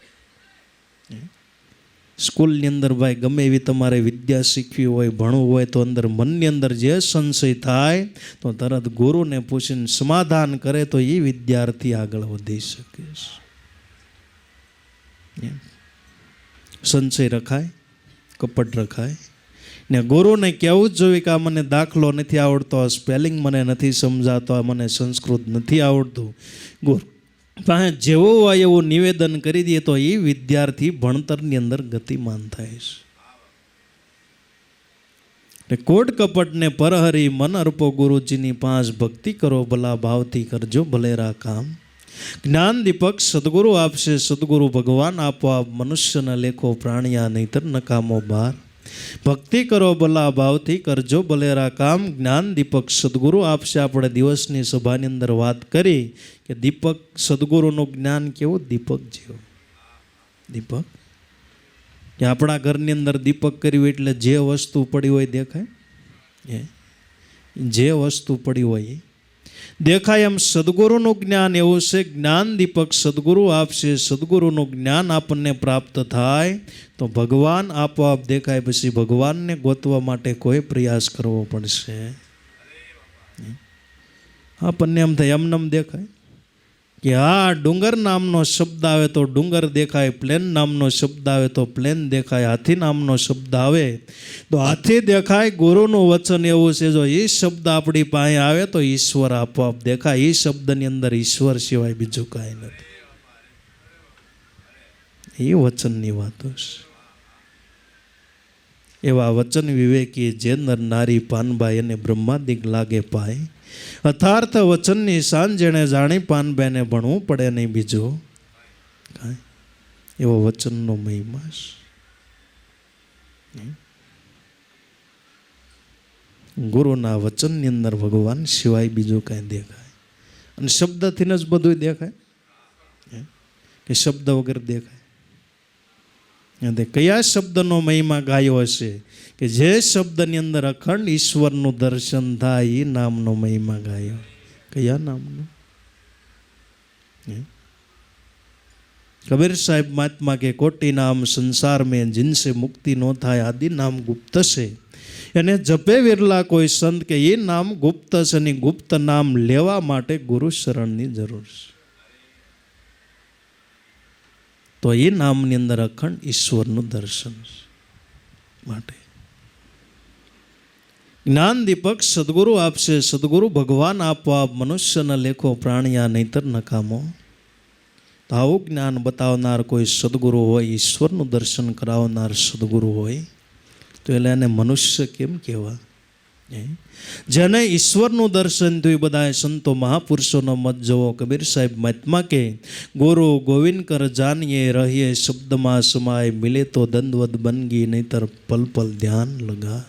A: સ્કૂલની અંદર ભાઈ ગમે એવી તમારે વિદ્યા શીખવી હોય, ભણવું હોય તો અંદર મનની અંદર જે સંશય થાય તો તરત ગુરુને પૂછીને સમાધાન કરે તો એ વિદ્યાર્થી આગળ વધી શકે. સંશય રખાય, કપટ રખાય ને ગુરુને કહેવું જ જોઈએ કે આ મને દાખલો નથી આવડતો, આ સ્પેલિંગ મને નથી સમજાતો, આ મને સંસ્કૃત નથી આવડતું. ગુરુ પાસે જેવું હોય એવું નિવેદન કરી દઈએ તો એ વિદ્યાર્થી ભણતરની અંદર ગતિમાન થાય છે. કોડ કપટને પરહરી મન અર્પો ગુરુજીની પાસ, ભક્તિ કરો ભલા ભાવથી કરજો ભલેરા કામ. જ્ઞાન દીપક સદગુરુ આપશે, સદગુરુ ભગવાન આપો આપ, મનુષ્યના લેખો પ્રાણિયા નહીતર નકામો બાર. ભક્તિ કરો ભલા ભાવથી કરજો ભલેરા કામ. જ્ઞાન દીપક સદગુરુ આપશે. આપણે દિવસની સભાની અંદર વાત કરી કે દીપક સદગુરુનું જ્ઞાન કેવું? દીપક જેવું. દીપક કે આપણા ઘરની અંદર દીપક કર્યું એટલે જે વસ્તુ પડી હોય દેખાય, જે વસ્તુ પડી હોય દેખાય. એમ સદગુરુનું જ્ઞાન એવું છે. જ્ઞાન દીપક સદગુરુ આપશે, સદગુરુનું જ્ઞાન આપણને પ્રાપ્ત થાય તો ભગવાન આપોઆપ દેખાય. પછી ભગવાનને ગોતવા માટે કોઈ પ્રયાસ કરવો પડશે. આપણને એમ થાય એમનેમ દેખાય, કે આ ડુંગર નામનો શબ્દ આવે તો ડુંગર દેખાય, પ્લેન નામનો શબ્દ આવે તો પ્લેન દેખાય, હાથી નામનો શબ્દ આવે તો હાથી દેખાય. ગુરુનું વચન એવું છે, જો એ શબ્દ આપણી પાસે આવે તો ઈશ્વર આપોઆપ દેખાય. એ શબ્દની અંદર ઈશ્વર સિવાય બીજું કાંઈ નથી. એ વચનની વાતો છે. એવા વચન વિવેકી જે નર નારી પાનબાઈ એને બ્રહ્માદિક લાગે પાય. અર્થાર્થ વચનની સાંજ જેણે જાણી પાનબાઈને ભણવું પડે નહીં બીજું કાંઈ. એવો વચનનો મહિમા છે. ગુરુના વચનની અંદર ભગવાન સિવાય બીજું કાંઈ દેખાય. અને શબ્દથી જ બધું દેખાય કે શબ્દ વગર દેખાય? કયા શબ્દનો મહિમા ગાયો હશે કે જે શબ્દની અંદર અખંડ ઈશ્વરનું દર્શન થાય એ નામનો મહિમા ગાયો? કયા નામનો? કબીર સાહેબ મહાત્મા કે કોટી નામ સંસાર મેં जिनसे મુક્તિ નો થાય આદિ નામ ગુપ્ત છે. એને જપે વિરલા કોઈ સંત કે એ નામ ગુપ્ત છે અને ગુપ્ત નામ લેવા માટે ગુરુ શરણની જરૂર છે. તો એ નામની અંદર અખંડ ઈશ્વરનું દર્શન માટે જ્ઞાન દીપક સદગુરુ આપશે. સદગુરુ ભગવાન આપવા મનુષ્યના લેખો પ્રાણિયા નહીતર નકામો. તો આવું જ્ઞાન બતાવનાર કોઈ સદગુરુ હોય, ઈશ્વરનું દર્શન કરાવનાર સદગુરુ હોય તો એટલે એને મનુષ્ય કેમ કહેવા? જેને ઈશ્વરનું દર્શન થયું બધા સંતો મહાપુરુષોનો મત જવો. કબીર સાહેબ મહાત્મા કે ગુરુ ગોવિંદ કર જાનીએ રહીએ શબ્દમાં સમાય મિલે તો દંડવત બનગી નહીતર પલ પલ ધ્યાન લગા.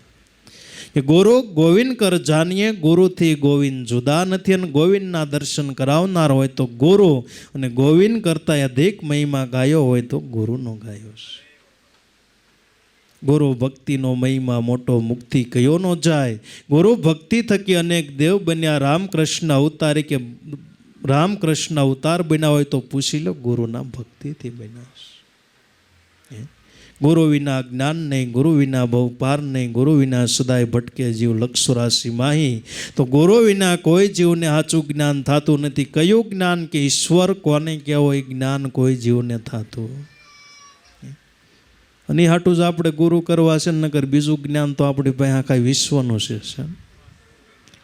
A: કે ગુરુ ગોવિંદ કર જાનીએ, ગુરુથી ગોવિંદ જુદા નથી. અને ગોવિંદના દર્શન કરાવનાર હોય તો ગુરુ, અને ગોવિંદ કરતાં અધિક મહિમા ગાયો હોય તો ગુરુનો ગાયો છે. ગુરુ ભક્તિનો મહિમા મોટો મુક્તિ કયો નો જાય. ગુરુ ભક્તિ થકી અનેક દેવ બન્યા. રામકૃષ્ણ અવતારી કે રામકૃષ્ણ અવતાર બન્યા હોય તો પૂછી લો ગુરુના ભક્તિથી બન્યા. ગુરુ વિના જ્ઞાન નહીં, ગુરુ વિના બહુ પાર નહીં, ગુરુ વિના સદાય ભટકે જીવ લક્ષુરાશી માહી. તો ગુરુ વિના કોઈ જીવને સાચું જ્ઞાન થતું નથી. કયું જ્ઞાન કે ઈશ્વર કોને કહેવો એ જ્ઞાન કોઈ જીવને થતું. અને હાટું જ આપણે ગુરુ કરવા છે નકર બીજું જ્ઞાન તો આપણી પાસે આખા વિશ્વનું છે.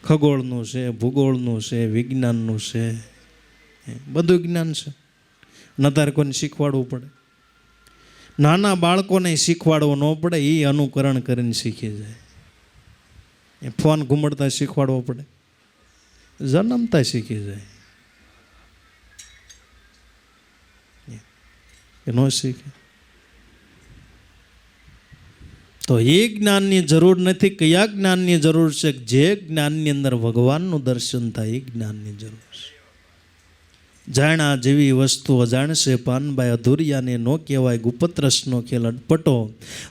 A: ખગોળનું છે, ભૂગોળનું છે, વિજ્ઞાનનું છે, બધું જ્ઞાન છે. નતાર કોઈને શીખવાડવું પડે? નાના બાળકોને શીખવાડવું ન પડે, એ અનુકરણ કરીને શીખી જાય. એ ફોન ઘૂમડતા શીખવાડવો પડે? જન્મતા શીખી જાય. એ ન શીખે તો એ જ્ઞાનની જરૂર નથી. કયા જ્ઞાનની જરૂર છે? જે જ્ઞાનની અંદર ભગવાનનું દર્શન થાય એ જ્ઞાનની જરૂર છે. જાણ્યા જેવી વસ્તુ અજાણશે પાનબાઈ અધૂરિયાને નો કહેવાય. ગુપતરસનો ખેલ અટપટો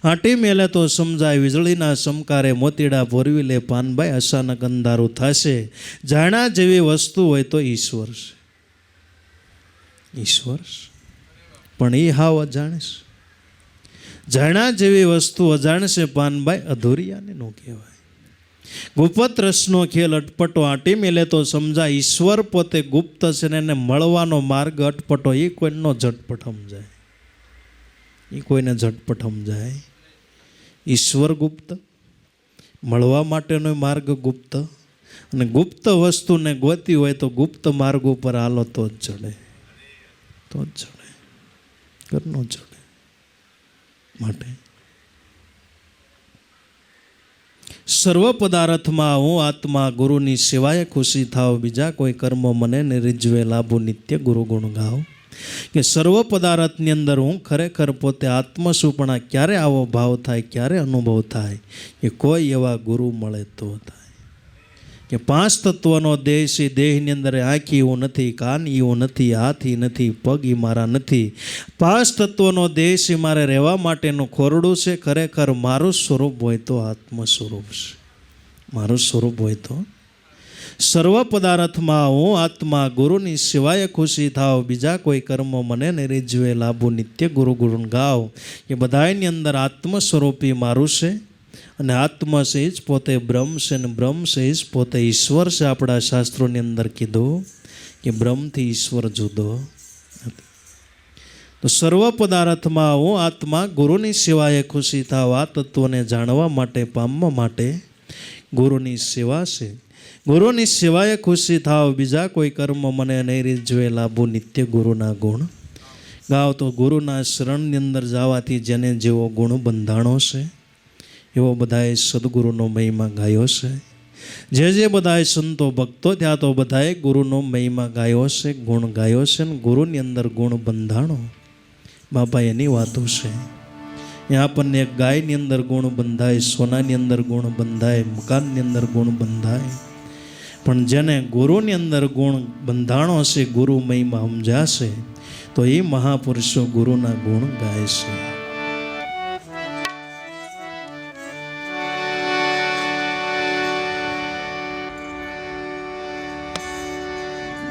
A: આંટી મેલે તો સમજાય. વીજળીના સમકારે મોતીડા પોરવી લે પાનબાઈ અચાનક અંધારું થશે. જાણ્યા જેવી વસ્તુ હોય તો ઈશ્વર છે. ઈશ્વર પણ એ હાવ અજાણશે. જાણ્યા જેવી વસ્તુ અજાણશે પાનબાઈ અધૂરિયાને નો કહેવાય. ગુપ્ત રસનો ખેલ અટપટો આંટી મેલે તો સમજાય. ઈશ્વર પોતે ગુપ્ત છે ને એને મળવાનો માર્ગ અટપટો. એ કોઈનો ઝટપટ સમજાય? એ કોઈને ઝટપટ સમજાય? ઈશ્વર ગુપ્ત, મળવા માટેનો માર્ગ ગુપ્ત. અને ગુપ્ત વસ્તુને ગોતી હોય તો ગુપ્ત માર્ગ ઉપર હાલો તો જ ચડે. તો જ ચડે, ઘરનો ચડે. માટે સર્વ પદાર્થમાં હું આત્મા ગુરુની સેવાએ ખુશી થાવ. બીજા કોઈ કર્મો મને ને રીઝવે લાભો નિત્ય ગુરુ ગુણ ગાવ. કે સર્વ પદાર્થની અંદર હું ખરેખર પોતે આત્મ છું. પણ આ ક્યારે આવો ભાવ થાય, ક્યારે અનુભવ થાય કે કોઈ એવા ગુરુ મળે તો થાય. કે પાંચ તત્વનો દેહ છે. દેહની અંદર આંખી એવું નથી, કાન એવું નથી, હાથ એ નથી, પગ એ મારા નથી. પાંચ તત્વનો દેહ છે. મારે રહેવા માટેનું ખોરડું છે. ખરેખર મારું સ્વરૂપ હોય તો આત્મ સ્વરૂપ છે. મારું સ્વરૂપ હોય તો સર્વ પદાર્થમાં હું આત્મા ગુરુની સિવાય ખુશી થાવ. બીજા કોઈ કર્મ મને ને રીઝવે લાભો નિત્ય ગુરુ ગુણ ગાવ. એ બધાની અંદર આત્મ સ્વરૂપી મારું છે. અને આત્મા છે જ પોતે બ્રહ્મ છે ને બ્રહ્મ છે જ પોતે ઈશ્વર છે. આપણા શાસ્ત્રોની અંદર કીધું કે બ્રહ્મથી ઈશ્વર જુદો નથી. તો સર્વ પદાર્થમાં હું આત્મા ગુરુની સિવાય ખુશી થાવ. આ તત્વને જાણવા માટે, પામવા માટે ગુરુની સેવા છે. ગુરુની સિવાય ખુશી થાવ, બીજા કોઈ કર્મ મને નહીં રીઝવે. લાભો નિત્ય ગુરુના ગુણ ગાવ. તો ગુરુના શરણની અંદર જવાથી જેને જેવો ગુણ બંધાણો છે એવો બધાએ સદગુરુનો મહિમા ગાયો છે. જે બધાએ સંતો ભક્તો ત્યાં તો બધાએ ગુરુનો મહિમા ગાયો છે, ગુણ ગાયો છે. ને ગુરુની અંદર ગુણ બંધાણો બાપા એની વાતો છે. ત્યાં આપણને એક ગાયની અંદર ગુણ બંધાય, સોનાની અંદર ગુણ બંધાય, મકાનની અંદર ગુણ બંધાય. પણ જેને ગુરુની અંદર ગુણ બંધાણો છે, ગુરુ મહિમા સમજાશે, તો એ મહાપુરુષો ગુરુના ગુણ ગાય છે.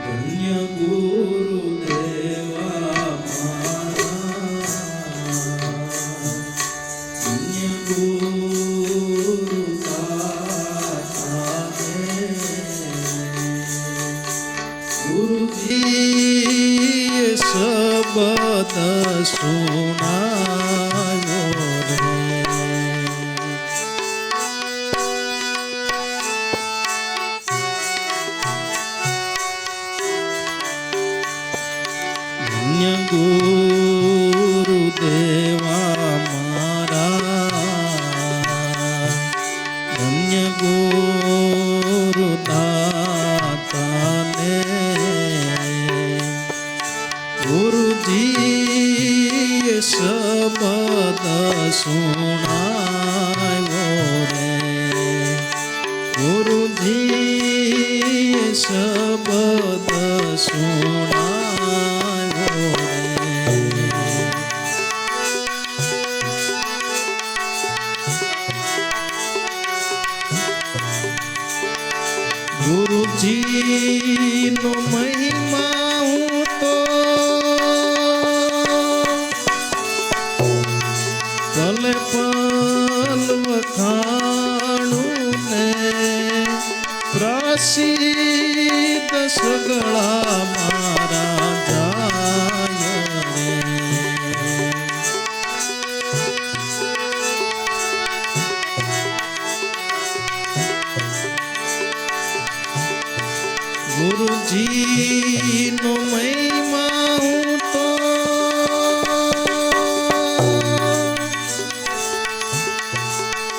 A: ધન્ય ગુરુદેવા ધન્ય ગુરુ ગુરુજી શબ્દ સુનાયો રે. ધન્ય ગુરુદેવા મારા, ધન્ય ગુરુદાતાને. ગુરુજી શબ્દ સુનાયો રે. ગુરુજી શબ્દ સુનાયો રે. ગુરુજીનો મહિમા હું તો પલે પલ વખાણું ને. પ્રસિદ્ધ સગળા મારા જાય રે. ગુરુજીનો મહિમા હું તો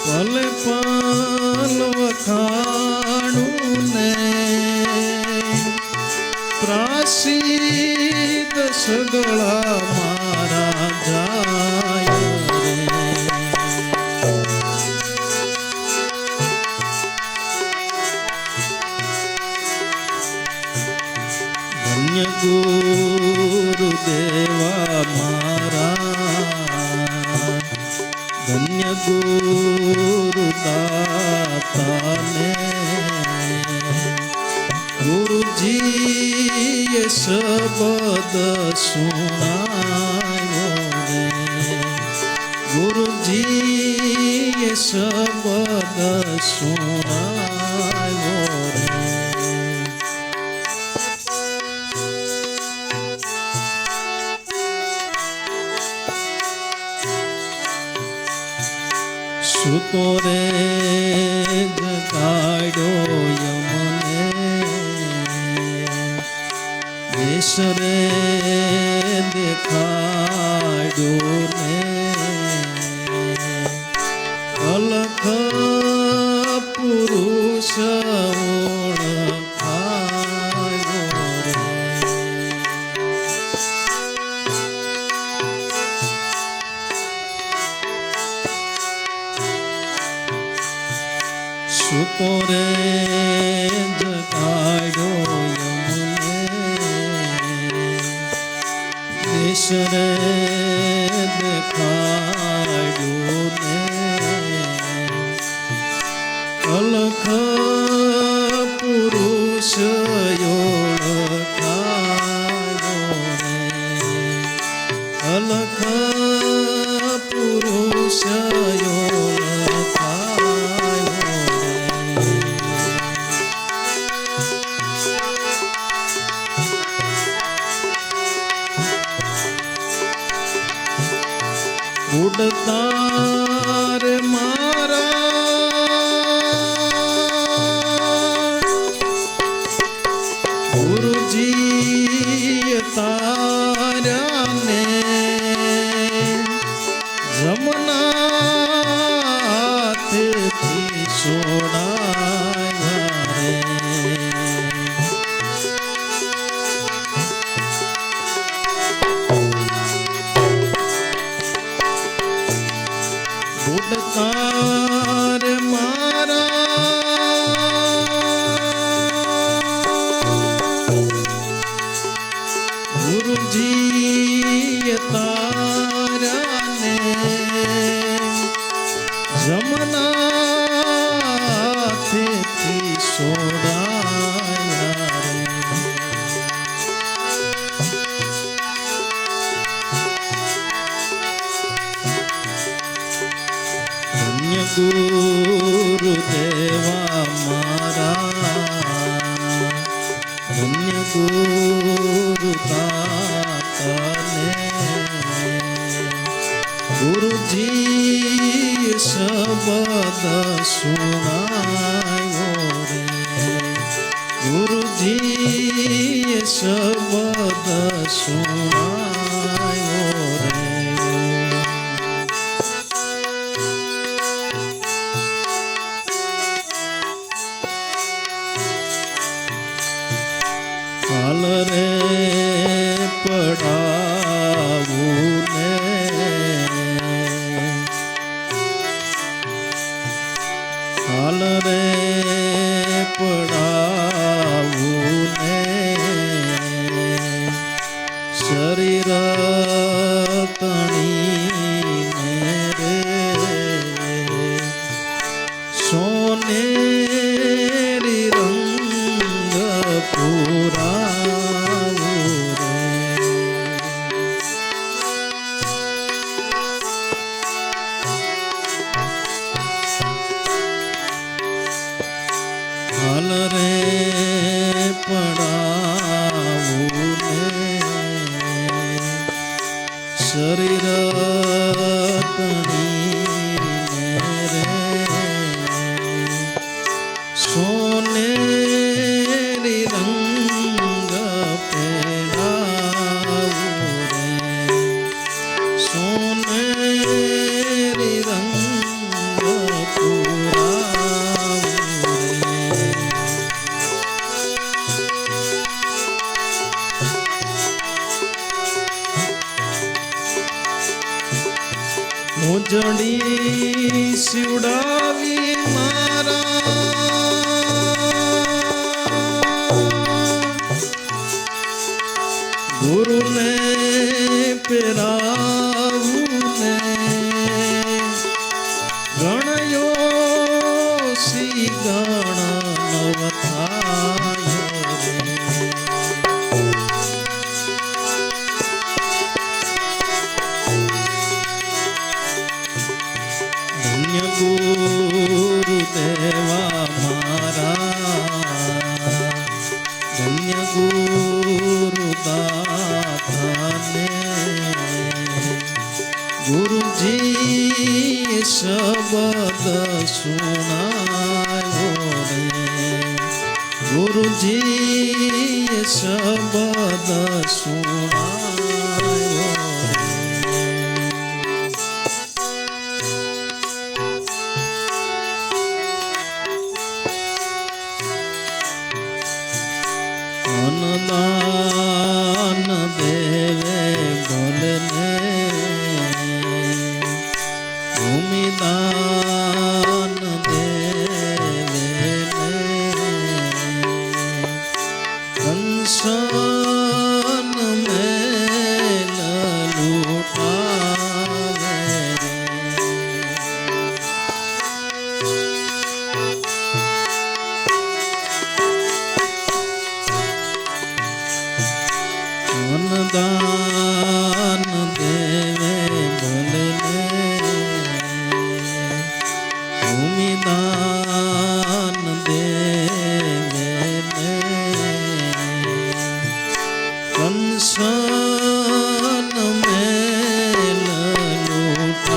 A: પલે પલ વખાણું ને. પ્રાસિદ્ધ સગળા મારા જાય રે. ધન્ય ગુરુદેવા મારા, ધન્ય ગુરુદાતાને. ગુરુજીએ શબ્દ સુનાયો રે. ગુરુજીએ શબ્દ સુનાયો રે. સૂતો રે જગાડ્યો યમને, દેશ રે દેખાડ્યો ને. અલખ પુરુષ ઓળખાયો રે. સૂતો રે જગાડ્યો યમને, દેશ રે દેખાડ્યો ને. અલખ પુરુષ ઓળખાયો રે. અલખ પુરુષ ઓળખાયો. ઉડતા રે મારા ગુરુજી તારાને જમનાથથી સોડાવ્યા રે ઉડતા રે મારા ગુરુજી તારાને જમનાથથી સોડાવ્યા રે ધન્ય ગુરુદેવા મારા ધન્ય ગુરુ તાતાને ગુરુજી શબ્દ સુણાયો રે ગુરુજી શબ્દ સુણાયો રે કાલ રે પડાવું ને કાલ રે પડાવું ને શરીર તણીને રે સોનેરી રંગ પુરાવું રે હાલ રે પડાવું ને શરીર તણીને રે સોનેરી રંગ પહેરાવું રે સોનેરી રંગ પુરાવું રે મોજડી સીવડાવી મારા ગુરુને પેરાવું ને ગણયો સી ગણ નવ થાયો રે ધન્ય ગુરુદેવા મારા ધન્ય ગુરુ દાતાને ગુરુજી શબ્દ સુણાયો રે ગુરુજી શબ્દ સુણાયો અનદાન દેવે બોલને ભૂમિદાન દેવે કંસન મેલ લૂટાવે અનદાન દેવે બોલને ભૂમિદાન દેવે કંસન મેલ લૂટ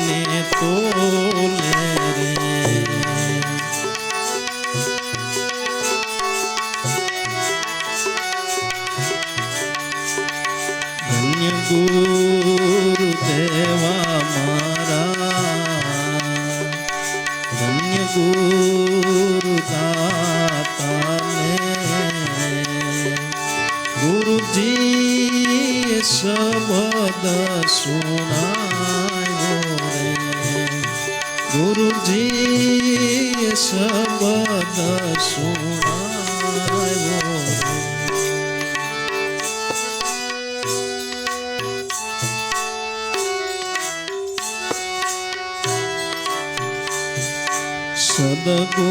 A: ને તોલે રે ધન્ય ગુરુ દેવા મારા ધન્ય ગુરુ દાતાને ગુરુજી શબ્દ સુનાયો રે ગુરુજી શબ્દ સુનાયો રે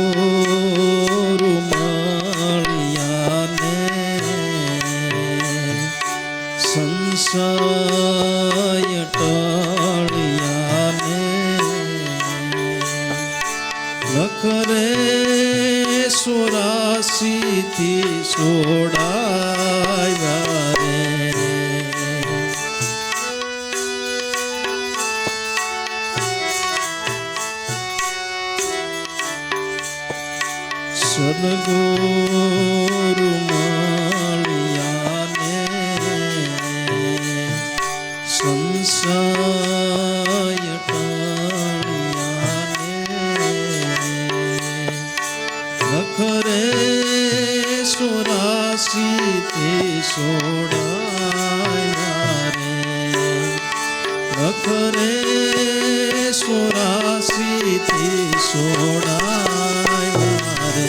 A: સદગુરુ મળ્યાને સંશય ટળ્યાને લખ રે 84 થી સોડાવ્યા રે સદગુરુ મળ્યાને સંશય ટળ્યાને લખ રે 84 થી સોડાવ્યા રે લખ રે 84 થી સોડાવ્યા રે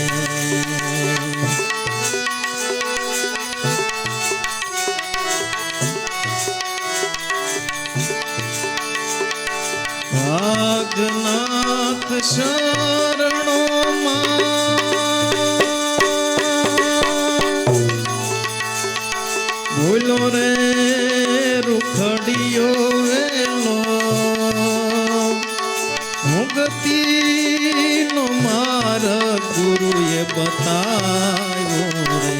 A: ભાગનાથ શરણોમાં બોલો રે રૂખડિયો વેલો મુક્તિનો માર્ગ ગુરુએ બતાવ્યો રે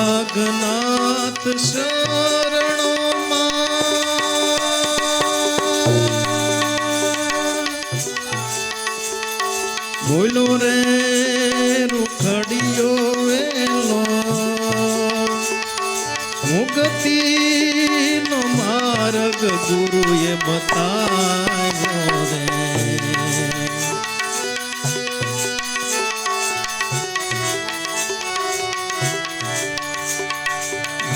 A: ભાગનાથ શરણોમાં બોલો રે રૂખડિયો વેલો મુક્તિનો માર્ગ ગુરુએ બતાવ્યો રે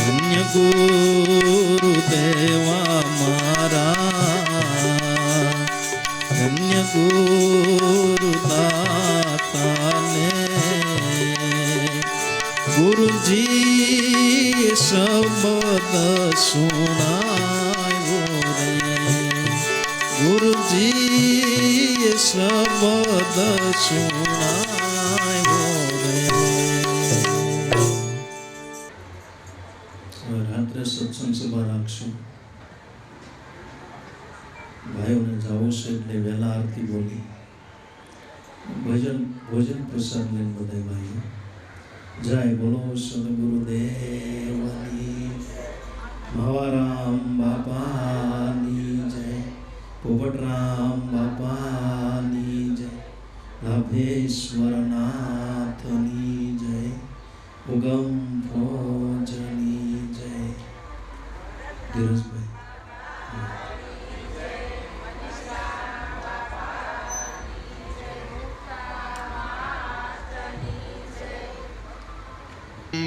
A: ધન્ય ગુરુ દેવા મારા ધન્ય ગુરુ દાતાને ગુરુજી શબ્દ સુનાયો રે ગુરુજી શબ્દ સુનાયો રે રાત્રે સત્સંગ સભા રાખશું ભાઈઓને જવું છે એટલે વહેલા આરતી બોલી ભોજન પ્રસાદ લઈને બધા ભાઈઓ જય બોલો સદગુરુદેવની ભાવારામ બાપાની જય પોપટરામ બાપાની જય લાભેશ્વરનાથની જય ઉગમ ભોજની જય ધીરજભાઈ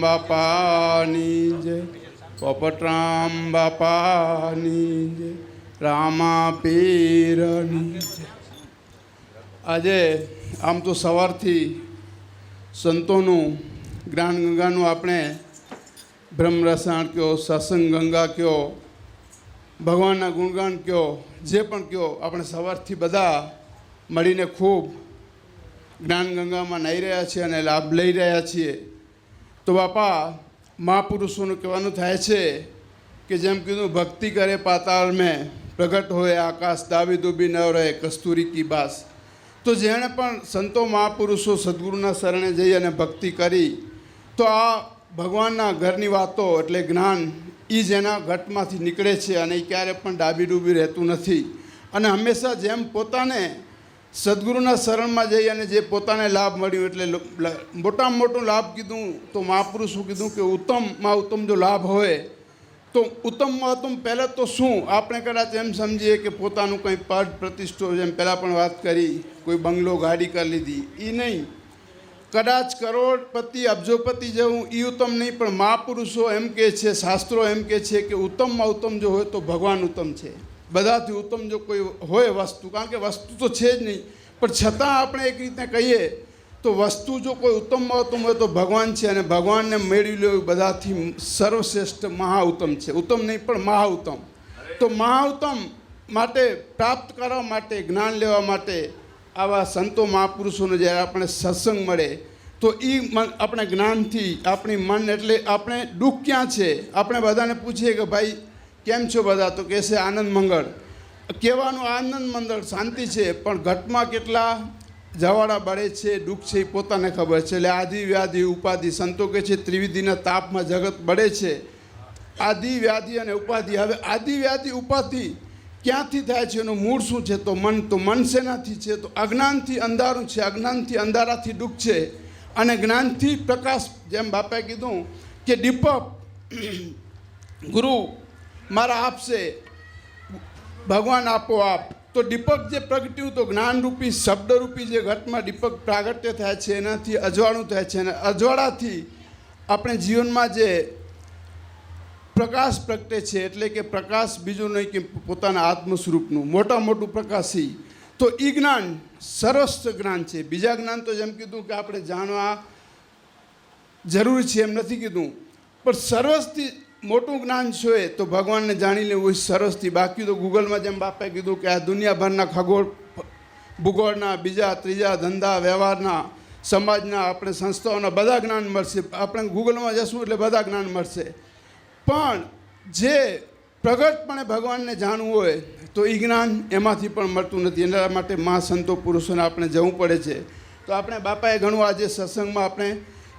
B: બાપાની જય પોપટરામ બાપાની જય રામા પીરની જય આજે આમ તો સવારથી સંતોનું જ્ઞાન ગંગાનું આપણે બ્રહ્મરસાયણ કયો સત્સંગ ગંગા કયો ભગવાનના ગુણગાન કયો જે પણ કયો આપણે સવારથી બધા મળીને ખૂબ જ્ઞાન ગંગામાં નાહી રહ્યા છીએ અને લાભ લઈ રહ્યા છીએ તો બાપા મહાપુરુષોનું કહેવાનું થાય છે કે જેમ કીધું ભક્તિ કરે પાતાળ મેં પ્રગટ હોય આકાશ દાબી દૂબી ન રહે કસ્તુરી કી બાસ તો જેણે પણ સંતો મહાપુરુષો સદગુરુના શરણે જઈ અને ભક્તિ કરી તો આ ભગવાનના ઘરની વાતો એટલે જ્ઞાન એ જ એના ઘટમાંથી નીકળે છે અને એ ક્યારે પણ ડાબી ડૂબી રહેતું નથી. અને હંમેશા જેમ પોતાને સદગુરુના શરણમાં જઈ અને જે પોતાને લાભ મળ્યો એટલે મોટામાં મોટું લાભ કીધું તો મહાપુરુષું કીધું કે ઉત્તમમાં ઉત્તમ જો લાભ હોય તો ઉત્તમમાં ઉત્તમ પહેલાં તો શું આપણે કદાચ એમ સમજીએ કે પોતાનું કંઈ પદ પ્રતિષ્ઠો જેમ પહેલાં પણ વાત કરી કોઈ બંગલો ગાડી કરી લીધી એ નહીં, કદાચ કરોડપતિ અબજોપતિ જેવું એ ઉત્તમ નહીં, પણ મહાપુરુષો એમ કહે છે, શાસ્ત્રો એમ કહે છે કે ઉત્તમમાં ઉત્તમ જો હોય તો ભગવાન ઉત્તમ છે. બધાથી ઉત્તમ જો કોઈ હોય વસ્તુ, કારણ કે વસ્તુ તો છે જ નહીં, પણ છતાં આપણે એક રીતે કહીએ તો વસ્તુ જો કોઈ ઉત્તમમાં ઉત્તમ હોય તો ભગવાન છે. અને ભગવાનને મેળવી લેવું બધાથી સર્વશ્રેષ્ઠ મહાઉત્તમ છે. ઉત્તમ નહીં પણ મહાઉત્તમ. તો મહાઉત્તમ માટે પ્રાપ્ત કરવા માટે, જ્ઞાન લેવા માટે આવા સંતો મહાપુરુષોને જ્યારે આપણે સત્સંગ મળે તો એ મન આપણે જ્ઞાનથી આપણી મન એટલે આપણે દુઃખ ક્યાં છે આપણે બધાને પૂછીએ કે ભાઈ કેમ છો બધા, તો કહેશે આનંદ મંગળ. કહેવાનું આનંદ મંગળ શાંતિ છે, પણ ઘટમાં કેટલા જવાડા બળે છે, દુઃખ છે એ પોતાને ખબર છે. એટલે આદિ વ્યાધિ ઉપાધિ, સંતો કહે છે ત્રિવિધિના તાપમાં જગત બળે છે. આદિ વ્યાધિ અને ઉપાધિ. હવે આદિ વ્યાધિ ઉપાધિ ક્યાંથી થાય છે, એનું મૂળ શું છે? તો મન. તો મન શેનાથી છે? તો અજ્ઞાનથી અંધારું છે, અજ્ઞાનથી અંધારાથી દુઃખ છે, અને જ્ઞાનથી પ્રકાશ. જેમ બાપાએ કીધું કે દીપક ગુરુ મારા આપશે, ભગવાન આપો આપ. તો દીપક જે પ્રગટ્યું તો જ્ઞાનરૂપી શબ્દરૂપી જે ઘટમાં દીપક પ્રાગટ્ય થાય છે એનાથી અજવાળું થાય છે, અને અજવાળાથી આપણે જીવનમાં જે પ્રકાશ પ્રગટે છે, એટલે કે પ્રકાશ બીજું નહીં કે પોતાના આત્મ સ્વરૂપનું મોટું પ્રકાશી. તો એ જ્ઞાન સર્વસ્વ જ્ઞાન છે. બીજા જ્ઞાન તો જેમ કીધું કે આપણે જાણવા જરૂરી છે એમ નથી કીધું, પણ સર્વસ્વથી મોટું જ્ઞાન છે તો ભગવાનને જાણી લેવું હોય સર્વસ્વથી. બાકી તો ગૂગલમાં જેમ બાપાએ કીધું કે આ દુનિયાભરના ખગોળ ભૂગોળના બીજા ત્રીજા ધંધા વ્યવહારના સમાજના આપણે સંસ્થાઓના બધા જ્ઞાન મળશે. આપણે ગૂગલમાં જશું એટલે બધા જ્ઞાન મળશે, પણ જે પ્રગટપણે ભગવાનને જાણવું હોય તો એ જ્ઞાન એમાંથી પણ મળતું નથી. એના માટે મહાસંતો પુરુષોને આપણે જવું પડે છે. તો આપણે બાપાએ ઘણું આજે સત્સંગમાં આપણે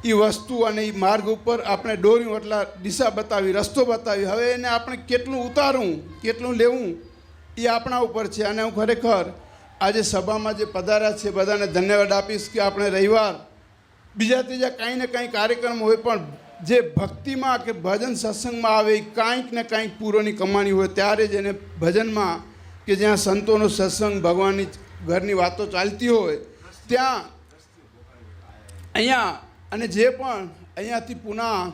B: એ વસ્તુ અને એ માર્ગ ઉપર આપણે દોર્યું, એટલા દિશા બતાવી, રસ્તો બતાવી. હવે એને આપણે કેટલું ઉતારવું, કેટલું લેવું એ આપણા ઉપર છે. અને હું ખરેખર આજે સભામાં જે પધાર્યા છે બધાને ધન્યવાદ આપીશ કે આપણે રવિવાર બીજા ત્રીજા કાંઈ ને કાંઈ કાર્યક્રમ હોય, પણ જે ભક્તિમાં કે ભજન સત્સંગમાં આવે એ કાંઈક ને કાંઈક પૂરોની કમાણી હોય ત્યારે જ એને ભજનમાં કે જ્યાં સંતોનો સત્સંગ ભગવાનની ઘરની વાતો ચાલતી હોય ત્યાં અહીંયા. અને જે પણ અહીંયાથી પુના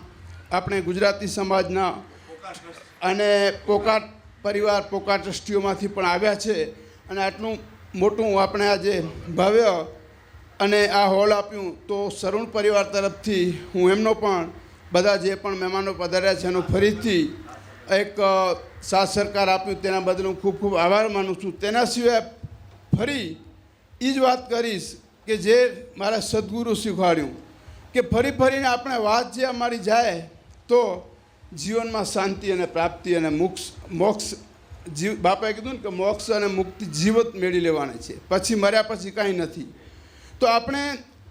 B: આપણે ગુજરાતી સમાજના અને પોકાટ પરિવાર, પોકાટ ટ્રસ્ટીઓમાંથી પણ આવ્યા છે, અને આટલું મોટું આપણે આજે ભવ્ય અને આ હોલ આપ્યું, તો સરુણ પરિવાર તરફથી હું એમનો પણ બધા જે પણ મહેમાનો પધાર્યા છે એનો ફરીથી એક સાથ સરકાર આપ્યું તેના બદલ હું ખૂબ ખૂબ આભાર માનું છું. તેના સિવાય ફરી એ જ વાત કરીશ કે જે મારા સદગુરુ શીખવાડ્યું કે ફરી ફરીને આપણે વાત જે અમારી જાય તો જીવનમાં શાંતિ અને પ્રાપ્તિ અને મોક્ષ બાપાએ કીધું ને કે મોક્ષ અને મુક્તિ જીવત મેળવી લેવાની છે, પછી મર્યા પછી કાંઈ નથી. તો આપણે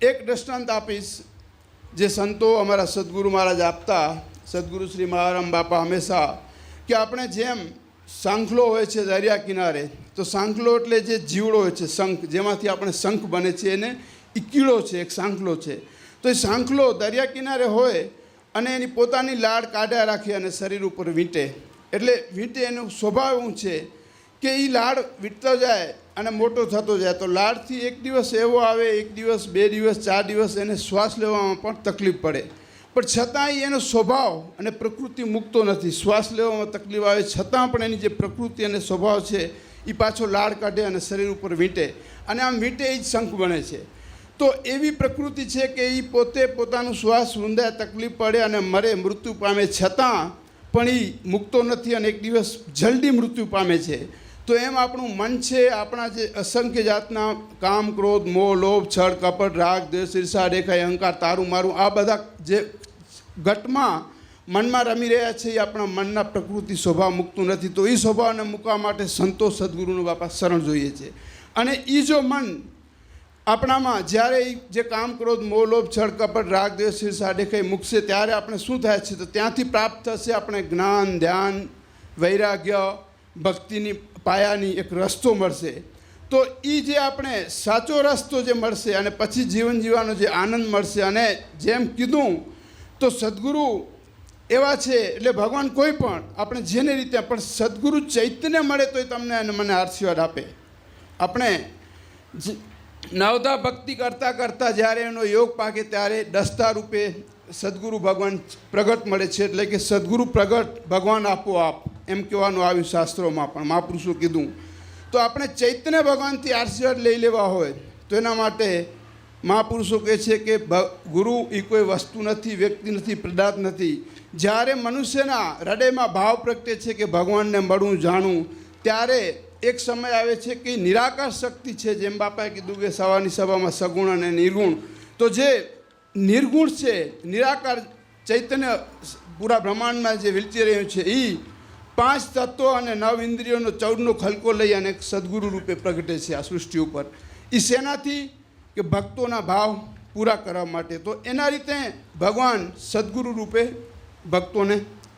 B: એક દૃષ્ટાંત આપીશ જે સંતો અમારા સદગુરુ મહારાજ આપતા, સદગુરુ શ્રી મહારામ બાપા હંમેશા કે આપણે જેમ સાંખલો હોય છે દરિયા કિનારે, તો સાંખલો એટલે જે જીવડો હોય છે, શંખ, જેમાંથી આપણે શંખ બને છે, એને એ કીડો છે, એક સાંખલો છે. તો એ સાંખલો દરિયા કિનારે હોય અને એની પોતાની લાડ કાઢ્યા રાખે અને શરીર ઉપર વીંટે. એટલે વીંટે એનો સ્વભાવ એવું છે કે એ લાડ વીંટતો જાય અને મોટો થતો જાય. તો લાડથી એક દિવસ એવો આવે, એક દિવસ, 2 દિવસ, 4 દિવસ એને શ્વાસ લેવામાં પણ તકલીફ પડે, પણ છતાંય એનો સ્વભાવ અને પ્રકૃતિ મૂકતો નથી. શ્વાસ લેવામાં તકલીફ આવે છતાં પણ એની જે પ્રકૃતિ અને સ્વભાવ છે એ પાછો લાડ કાઢે અને શરીર ઉપર વીંટે, અને આમ વીંટે એ જ શંખ બને છે. તો એવી પ્રકૃતિ છે કે એ પોતે પોતાનું શ્વાસ રૂંધાય, તકલીફ પડે અને મરે, મૃત્યુ પામે, છતાં પણ એ મૂકતો નથી અને એક દિવસ જલ્દી મૃત્યુ પામે છે. તો એમ આપણું મન છે, આપણા જે અસંખ્ય જાતના કામ, ક્રોધ, મોહ, લોભ, છળ, કપટ, રાગ, દ્વેષ, ઈર્ષા, દેખાય, અહંકાર, તારું મારું, આ બધા જે ઘટમાં મનમાં રમી રહ્યા છે એ આપણા મનના પ્રકૃતિ સ્વભાવ મૂકતું નથી. તો એ સ્વભાવને મૂકવા માટે સંતો સદગુરુનો બાપા શરણ જોઈએ છે. અને એ જો મન આપણામાં જ્યારે એ જે કામ ક્રોધ મોહ લોભ છળ કપટ રાગ દ્વેષ ઈર્ષા દેખાઈ મૂકશે ત્યારે આપણે શું થાય છે? તો ત્યાંથી પ્રાપ્ત થશે આપણે જ્ઞાન, ધ્યાન, વૈરાગ્ય, ભક્તિની પાયાની એક રસ્તો મળશે. તો એ જે આપણે સાચો રસ્તો જે મળશે અને પછી જીવન જીવવાનો જે આનંદ મળશે. અને જેમ કીધું તો સદ્ગુરુ એવા છે, એટલે ભગવાન કોઈ પણ આપણે જેને રીતે પણ સદ્ગુરુ ચૈતન્ય મળે તો તમને અને મને આશીર્વાદ આપે. આપણે નવધા ભક્તિ કરતાં કરતાં જ્યારે એનો યોગ પાકે ત્યારે દસ્તા રૂપે સદ્ગુરુ ભગવાન પ્રગટ મળે છે. એટલે કે સદ્ગુરુ પ્રગટ ભગવાન આપોઆપ એમ કહેવાનું આવ્યું શાસ્ત્રોમાં પણ, મહાપુરુષો કીધું. તો આપણે ચૈતન્ય ભગવાનથી આશીર્વાદ લઈ લેવા હોય તો એના માટે મહાપુરુષો કહે છે કે ગુરુ એ કોઈ વસ્તુ નથી, વ્યક્તિ નથી, પદાર્થ નથી. જ્યારે મનુષ્યના હૃદયમાં ભાવ પ્રગટે છે કે ભગવાનને મળવું, જાણવું, ત્યારે એક સમય આવે છે કે નિરાકાર શક્તિ છે. જેમ બાપાએ કીધું કે સવારની સભામાં સગુણ અને નિર્ગુણ. તો જે નિર્ગુણ છે, નિરાકાર ચૈતન્ય પૂરા બ્રહ્માંડમાં જે વિલચી રહ્યું છે, એ 5 તત્વો અને 9 ઇન્દ્રિયોનો 14નો ખલકો લઈ અને સદગુરુ રૂપે પ્રગટે છે આ સૃષ્ટિ ઉપર. એ શેનાથી? કે ભક્તોના ભાવ પૂરા કરવા માટે. તો એના રીતે ભગવાન સદગુરુ રૂપે ભક્તોને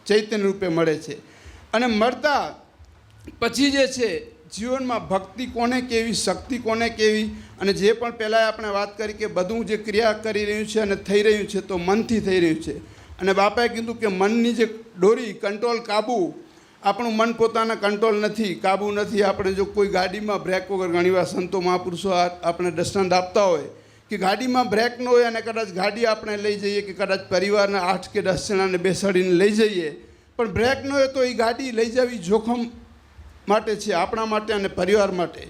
B: ચૈતન્ય રૂપે મળે છે. અને મળતા પછી જે છે જીવનમાં ભક્તિ કોને કેવી, શક્તિ કોને કેવી, અને જે પણ પહેલાં આપણે વાત કરી કે બધું જે ક્રિયા કરી રહ્યું છે અને થઈ રહ્યું છે તો મનથી થઈ રહ્યું છે. અને બાપાએ કીધું કે મનની જે દોરી, કંટ્રોલ, કાબુ, આપણું મન પોતાના કંટ્રોલ નથી, કાબુ નથી. આપણે જો કોઈ ગાડીમાં બ્રેક વગર, ઘણીવાર સંતો મહાપુરુષો આપણે દૃષ્ટાંત આપતા હોય કે ગાડીમાં બ્રેક ન હોય અને કદાચ ગાડી આપણે લઈ જઈએ કે કદાચ પરિવારના 8 કે 10 જણાને બેસાડીને લઈ જઈએ, પણ બ્રેક ન હોય તો એ ગાડી લઈ જવી જોખમ માટે છે, આપણા માટે અને પરિવાર માટે.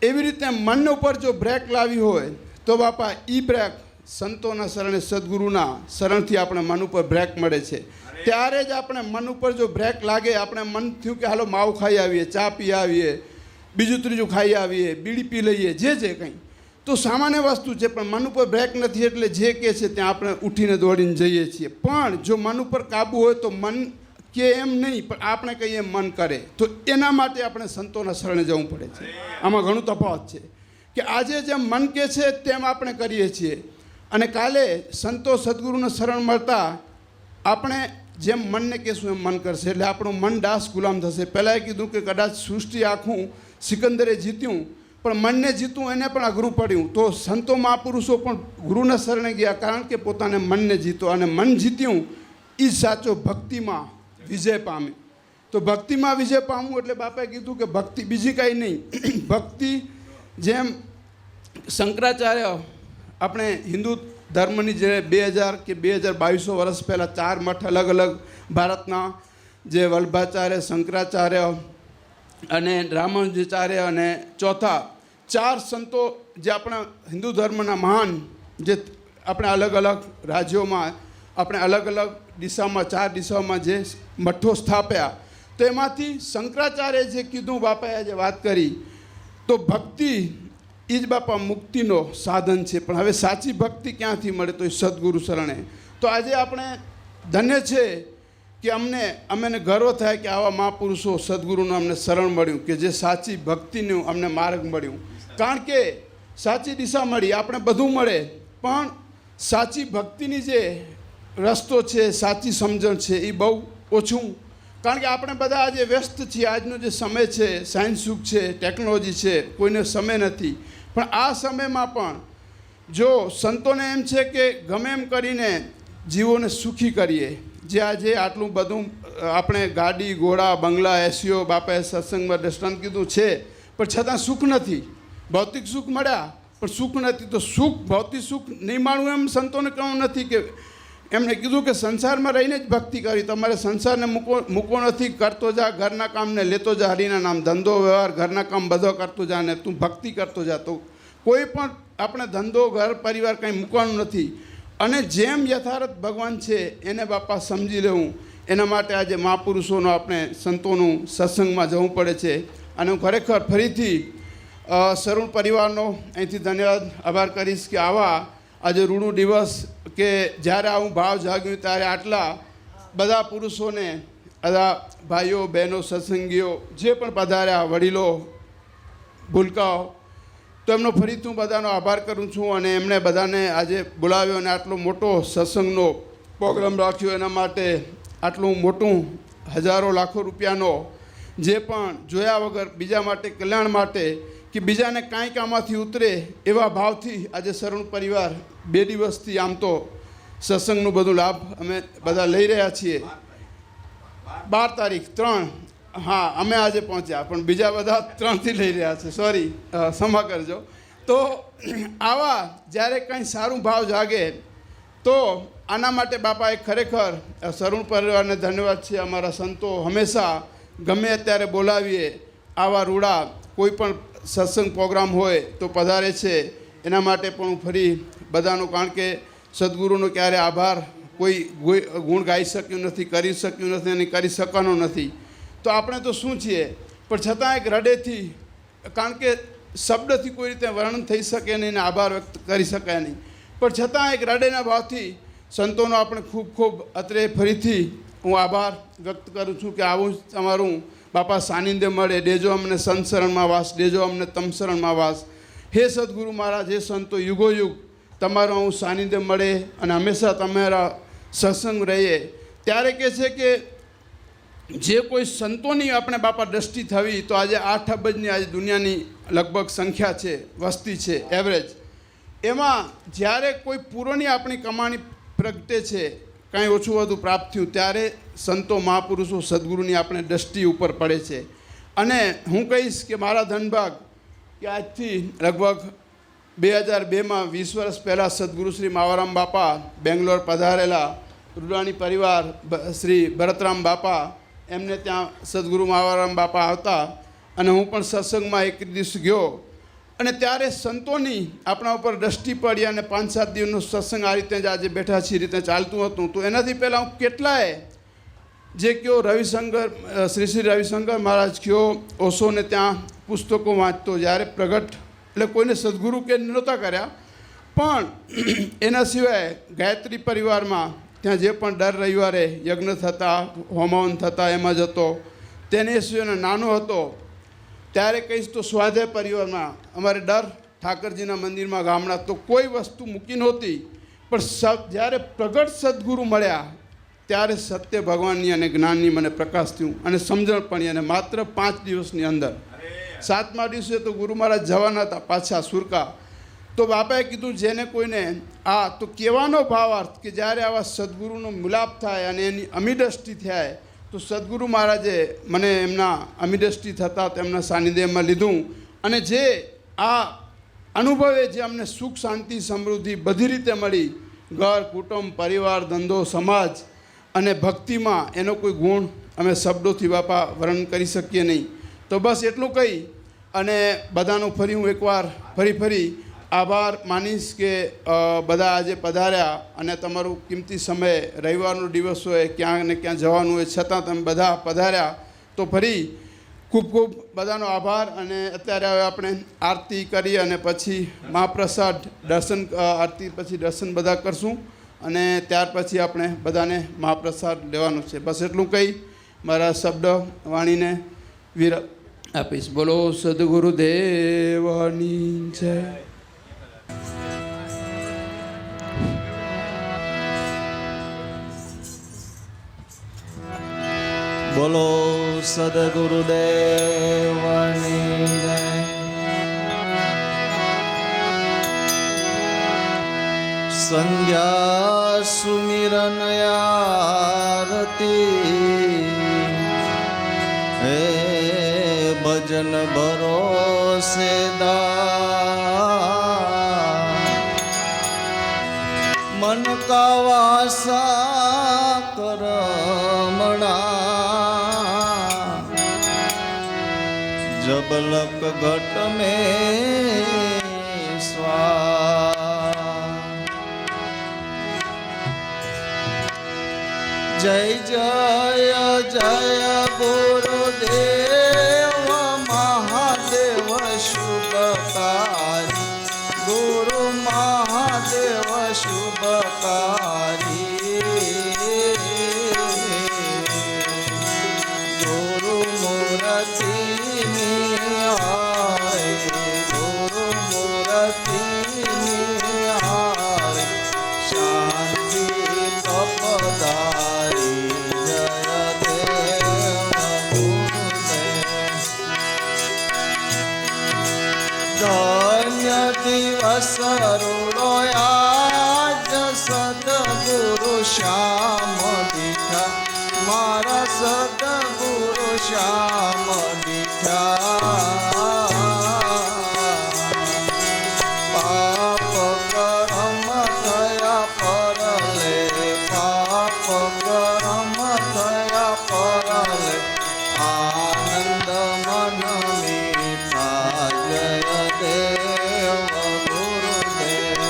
B: એવી રીતે મન ઉપર જો બ્રેક લાવી હોય તો બાપા ઈ બ્રેક સંતોના શરણે, સદગુરુના શરણથી આપણે મન ઉપર બ્રેક મળે છે. ત્યારે જ આપણે મન ઉપર જો બ્રેક લાગે, આપણે મન થયું કે હાલો માવું ખાઈ આવીએ, ચા પી આવીએ, બીજું ત્રીજું ખાઈ આવીએ, બીડી પી લઈએ, જે કંઈ, તો સામાન્ય વસ્તુ છે. પણ મન ઉપર બ્રેક નથી એટલે જે કે છે ત્યાં આપણે ઉઠીને દોડીને જઈએ છીએ. પણ જો મન ઉપર કાબુ હોય તો મન કે એમ નહીં, પણ આપણે કહીએ મન કરે. તો એના માટે આપણે સંતોના શરણે જવું પડે છે. આમાં ઘણું તફાવત છે કે આજે જેમ મન કે છે તેમ આપણે કરીએ છીએ, અને કાલે સંતો સદગુરુને શરણ મળતા આપણે જેમ મનને કહેશું એમ મન કરશે. એટલે આપણું મન દાસ ગુલામ થશે. પહેલાં કીધું કે કદાચ સૃષ્ટિ આખું સિકંદરે જીત્યું, પણ મનને જીતવું એને પણ અઘરું પડ્યું. તો સંતો મહાપુરુષો પણ ગુરુના શરણે ગયા, કારણ કે પોતાને મનને જીતો, અને મન જીત્યું એ જ સાચો ભક્તિમાં વિજય પામે. તો ભક્તિમાં વિજય પામવું એટલે બાપાએ કીધું કે ભક્તિ બીજી કાંઈ નહીં. ભક્તિ જેમ શંકરાચાર્ય આપણે હિન્દુ ધર્મની જે 2000 કે 2200 વર્ષ પહેલાં 4 મઠ અલગ અલગ ભારતના, જે વલ્ભાચાર્ય, શંકરાચાર્ય અને રામાનુજાચાર્ય અને ચોથા 4 સંતો જે આપણા હિન્દુ ધર્મના મહાન, જે આપણે અલગ અલગ રાજ્યોમાં, આપણે અલગ અલગ દિશામાં, 4 દિશાઓમાં જે મઠો સ્થાપ્યા, તો એમાંથી શંકરાચાર્ય જે કીધું બાપાએ આજે વાત કરી, તો ભક્તિ એ જ બાપા મુક્તિનો સાધન છે. પણ હવે સાચી ભક્તિ ક્યાંથી મળે? તો એ સદગુરુ શરણે. તો આજે આપણે ધન્ય છે કે અમને ગર્વ થાય કે આવા મહાપુરુષો સદગુરુનું અમને શરણ મળ્યું, કે જે સાચી ભક્તિનું અમને માર્ગ મળ્યું. કારણ કે સાચી દિશા મળી, આપણે બધું મળે, પણ સાચી ભક્તિની જે રસ્તો છે, સાચી સમજણ છે એ બહુ ઓછું. કારણ કે આપણે બધા આજે વ્યસ્ત છીએ. આજનો જે સમય છે, સાયન્સ યુગ છે, ટેકનોલોજી છે, કોઈને સમય નથી. પણ આ સમયમાં પણ જો સંતોને એમ છે કે ગમે એમ કરીને જીવોને સુખી કરીએ, જે આજે આટલું બધું આપણે ગાડી, ઘોડા, બંગલા, એસીઓ, બાપાએ સત્સંગમાં દૃષ્ટાંત કીધું છે, પણ છતાં સુખ નથી. ભૌતિક સુખ મળ્યા પણ સુખ નથી. તો સુખ, ભૌતિક સુખ નહીં માણવું એમ સંતોને કહેવું નથી. કે એમણે કીધું કે સંસારમાં રહીને જ ભક્તિ કરી. તમારે સંસારને મૂકવો નથી. કરતો જા ઘરના કામને, લેતો જા હરિના નામ. ધંધો વ્યવહાર, ઘરના કામ બધો કરતો જા ને તું ભક્તિ કરતો જા. તો કોઈ પણ આપણે ધંધો, ઘર, પરિવાર કંઈ મૂકવાનું નથી. અને જેમ યથાર્થ ભગવાન છે એને બાપા સમજી લેવું. એના માટે આજે મહાપુરુષોનો, આપણે સંતોનું સત્સંગમાં જવું પડે છે. અને હું ખરેખર ફરીથી સરુણ પરિવારનો અહીંથી ધન્યવાદ, આભાર કરીશ કે આવા આજે ઋણુ દિવસ, કે જ્યારે આવું ભાવ જાગ્યું ત્યારે આટલા બધા પુરુષોને, બધા ભાઈઓ, બહેનો, સત્સંગીઓ જે પણ પધાર્યા, વડીલો, ભૂલકાઓ, તો તો એમનો ફરીથી હું બધાનો આભાર કરું છું. અને એમણે બધાને આજે બોલાવ્યો અને આટલો મોટો સત્સંગનો પ્રોગ્રામ રાખ્યો એના માટે આટલું મોટું હજારો લાખો રૂપિયાનો જે પણ જોયા વગર બીજા માટે કલ્યાણ માટે કે બીજાને કાંઈક આમાંથી ઉતરે એવા ભાવથી આજે સરણ પરિવાર 2 દિવસથી આમ તો સત્સંગનું બધું લાભ અમે બધા લઈ રહ્યા છીએ. 12 તારીખ 3 હા અમે આજે પહોંચ્યા પણ બીજા બધા 3થી લઈ રહ્યા છે. સોરી, ક્ષમા કરજો. તો આવા જ્યારે કંઈ સારું ભાવ જાગે તો આના માટે બાપાએ ખરેખર સરુણ પરિવારને ધન્યવાદ છે. અમારા સંતો હંમેશા ગમે ત્યારે બોલાવીએ આવા રૂડા કોઈ પણ સત્સંગ પ્રોગ્રામ હોય તો પધારે છે. એના માટે પણ હું ફરી બધાનું, કારણ કે સદગુરુનો ક્યારે આભાર કોઈ ગુણ ગાઈ શક્યું નથી, કરી શક્યું નથી અને કરી શકવાનો નથી. તો આપણે તો શું છીએ, પણ છતાં એક હૃદયથી, કારણ કે શબ્દથી કોઈ રીતે વર્ણન થઈ શકે નહીં ને આભાર વ્યક્ત કરી શકાય નહીં, પણ છતાં એક હૃદયના ભાવથી સંતોનો આપણે ખૂબ ખૂબ અત્રે ફરીથી હું આભાર વ્યક્ત કરું છું કે આવું તમારું બાપા સાનિધ્ય મળે. દેજો અમને સંતશરણમાં વાસ, દેજો અમને તમશરણમાં વાસ. હે સદગુરુ મહારાજ, હે સંતો, યુગો યુગ તમારું આવું સાનિધ્ય મળે અને હંમેશા તમારા સત્સંગ રહીએ. ત્યારે કહે છે કે જે કોઈ સંતોની આપણે બાપા દ્રષ્ટિ થવી તો આજે 8 અબજની આજે દુનિયાની લગભગ સંખ્યા છે, વસ્તી છે એવરેજ. એમાં જ્યારે કોઈ પૂરોની આપણી કમાણી પ્રગટે છે, કાંઈ ઓછું વધુ પ્રાપ્ત થયું, ત્યારે સંતો મહાપુરુષો સદગુરુની આપણે દ્રષ્ટિ ઉપર પડે છે. અને હું કહીશ કે મારા ધનભાગ કે આજથી લગભગ 2002માં 20 વર્ષ પહેલાં સદગુરુ શ્રી માવારામ બાપા બેંગ્લોર પધારેલા, રૂડાણી પરિવાર શ્રી ભરતરામ બાપા એમને ત્યાં સદગુરુ માવારામ બાપા આવતા અને હું પણ સત્સંગમાં એક દિવસ ગયો અને ત્યારે સંતોની આપણા ઉપર દ્રષ્ટિ પડી અને 5-7 દિવસનો સત્સંગ આ રીતે જ આજે બેઠા છીએ રીતે ચાલતું હતું. તો એનાથી પહેલાં હું કેટલાય જે કયો રવિશંકર શ્રી રવિશંકર મહારાજ કયો ઓશોને ત્યાં પુસ્તકો વાંચતો, જ્યારે પ્રગટ એટલે કોઈને સદગુરુ કે નહોતા કર્યા, પણ એના સિવાય ગાયત્રી પરિવારમાં ત્યાં જે પણ દર રવિવારે યજ્ઞ થતા, હોમાવન થતા એમાં જતો. તેને સિવાયનો નાનો હતો ત્યારે કહીશ તો સ્વાધ્યાય પરિવારમાં અમારે દર ઠાકરજીના મંદિરમાં ગામડા તો કોઈ વસ્તુ મૂકી નહોતી, પણ જ્યારે પ્રગટ સદગુરુ મળ્યા ત્યારે સત્ય ભગવાનની અને જ્ઞાનની મને પ્રકાશ થયું અને સમજણ પડી. અને માત્ર 5 દિવસની અંદર 7મા દિવસે તો ગુરુ મહારાજ જવાના હતા પાછા સુરકા. તો બાપાએ કીધું જેને કોઈને આ તો કહેવાનો ભાવાર્થ કે જ્યારે આવા સદગુરુનો મિલાપ થાય અને એની અમિદ્રષ્ટિ થાય તો સદગુરુ મહારાજે મને એમના અમિદ્રષ્ટિ થતાં તેમના સાનિધ્યમાં લીધું. અને જે આ અનુભવે જે અમને સુખ, શાંતિ, સમૃદ્ધિ બધી રીતે મળી, ઘર, કુટુંબ, પરિવાર, ધંધો, સમાજ અને ભક્તિમાં એનો કોઈ ગુણ અમે શબ્દોથી બાપા વર્ણન કરી શકીએ નહીં. તો બસ એટલું કહી અને બધાનો ફરી હું એકવાર ફરી આભાર માનીશ કે બધા આજે પધાર્યા અને તમારું કિંમતી સમય, રવિવારનો દિવસ હોય, ક્યાં ને ક્યાં જવાનું હોય, છતાં તમે બધા પધાર્યા. તો ફરી ખૂબ ખૂબ બધાનો આભાર. અને અત્યારે હવે આપણે આરતી કરી અને પછી મહાપ્રસાદ દર્શન, આરતી પછી દર્શન બધા કરશું અને ત્યાર પછી આપણે બધાને મહાપ્રસાદ લેવાનો છે. બસ એટલું કહી મારા શબ્દ વાણીને વિરામ આપીશ. બોલો સદગુરુદેવની જય.
C: બોલો સદગુરુદેવની જય. સંધ્યા સુમિરન આરતી હે ભજન ભરોસેદાર મન કા વાસા કરમણા जब लक घट में स्वा जय जय जय गुरुदेव महादेव शुभकारी गुरु महादेव शुभकारी गुरु मूर्ति गुरु કરુણો આજ સદગુરુ શ્યામ દીઠા મારા સદગુરુ શ્યામ દીઠા પાપ કરમ થયા પરલે પાપ કરમ થયા પરલે આનંદ મન મીઠા જય દેવ ગુરુદેવ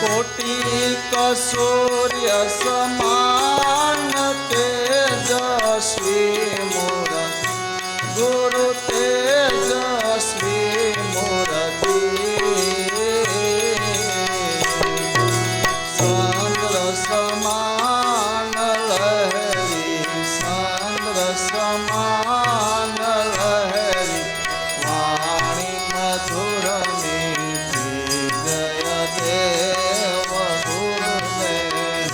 C: કોટી કસૂર્ય સમાન તેજસ્વી મૂર્તિ ગુરુ તેજસ્વી મૂર્તિ ચંદ્ર સમાન લહેરી ચંદ્ર સમાન લહેરી વાણી મધુર મીઠી જય દેવ ગુરુદેવ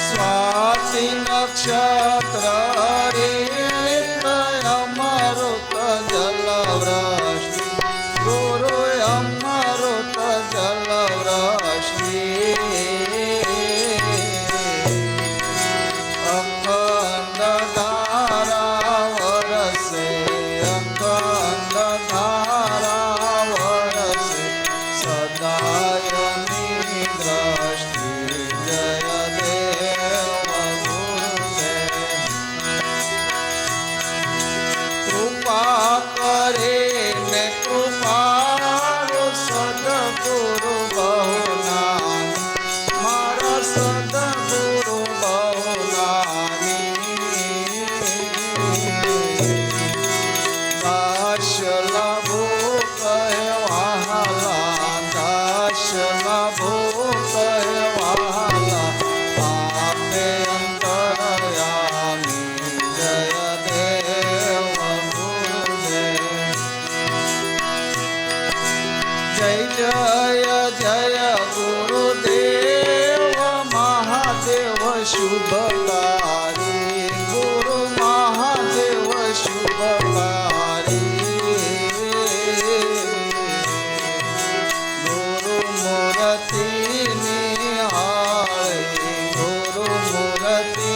C: સ્વાતિ નક્ષત્ર અમૃત જલ વૃષ્ટિ ગુરુ અમૃત જલ વૃષ્ટિ અખંડ ધારા વરસે અખંડ ધારા વરસે સદાયની દ્રષ્ટિ જય દેવ ગુરુદેવ કૃપા કરીને કૃપાળુ સદગુરુ બહુનામ મારા સદગુરુ બહુનામી દાસ લભુ કહેવાલા દાસ લભુ કહેવાલા આપે અંતરયામી જય દેવ ગુરુદેવ જય જય જય ગુરુદેવ મહાદેવ શુભકારી ગુરુ મહાદેવ શુભકારી ગુરુ મૂર્તિ નિહાળી ગુરુ મૂર્તિ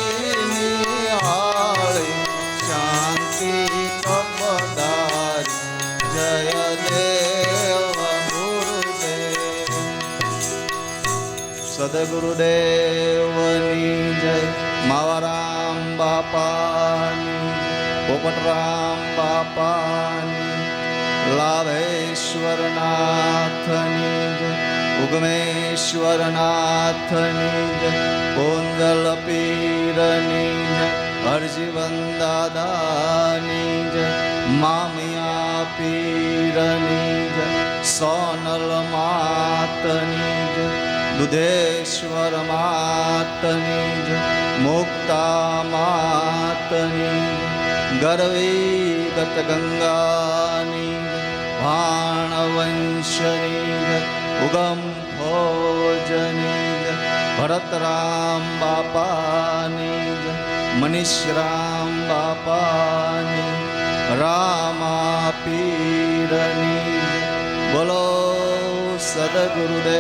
C: નિહાળી શાંતિ કપદારી જય દેવ ગુરુદેવ સદગુરુદેવની જય માવારામ બાપાની પોપટરામ બાપાની લાભેશ્વરનાથની જય ઉગમેશ્વરનાથની જય કોંદલ પીરની જય હરજીવન દાદાની જય મામિયા પીરની જય સોનલ માતની જય દુધેશ્વર માતની જય મુક્તા માતની જય ગરવીગત ગંગાની જય ભાણવંશની જય ઉગમ ભોજની જય ભરતરામ બાપાની જય મનીષરામ બાપાની રામા પીરની જય બોલો સદગુરુદેવની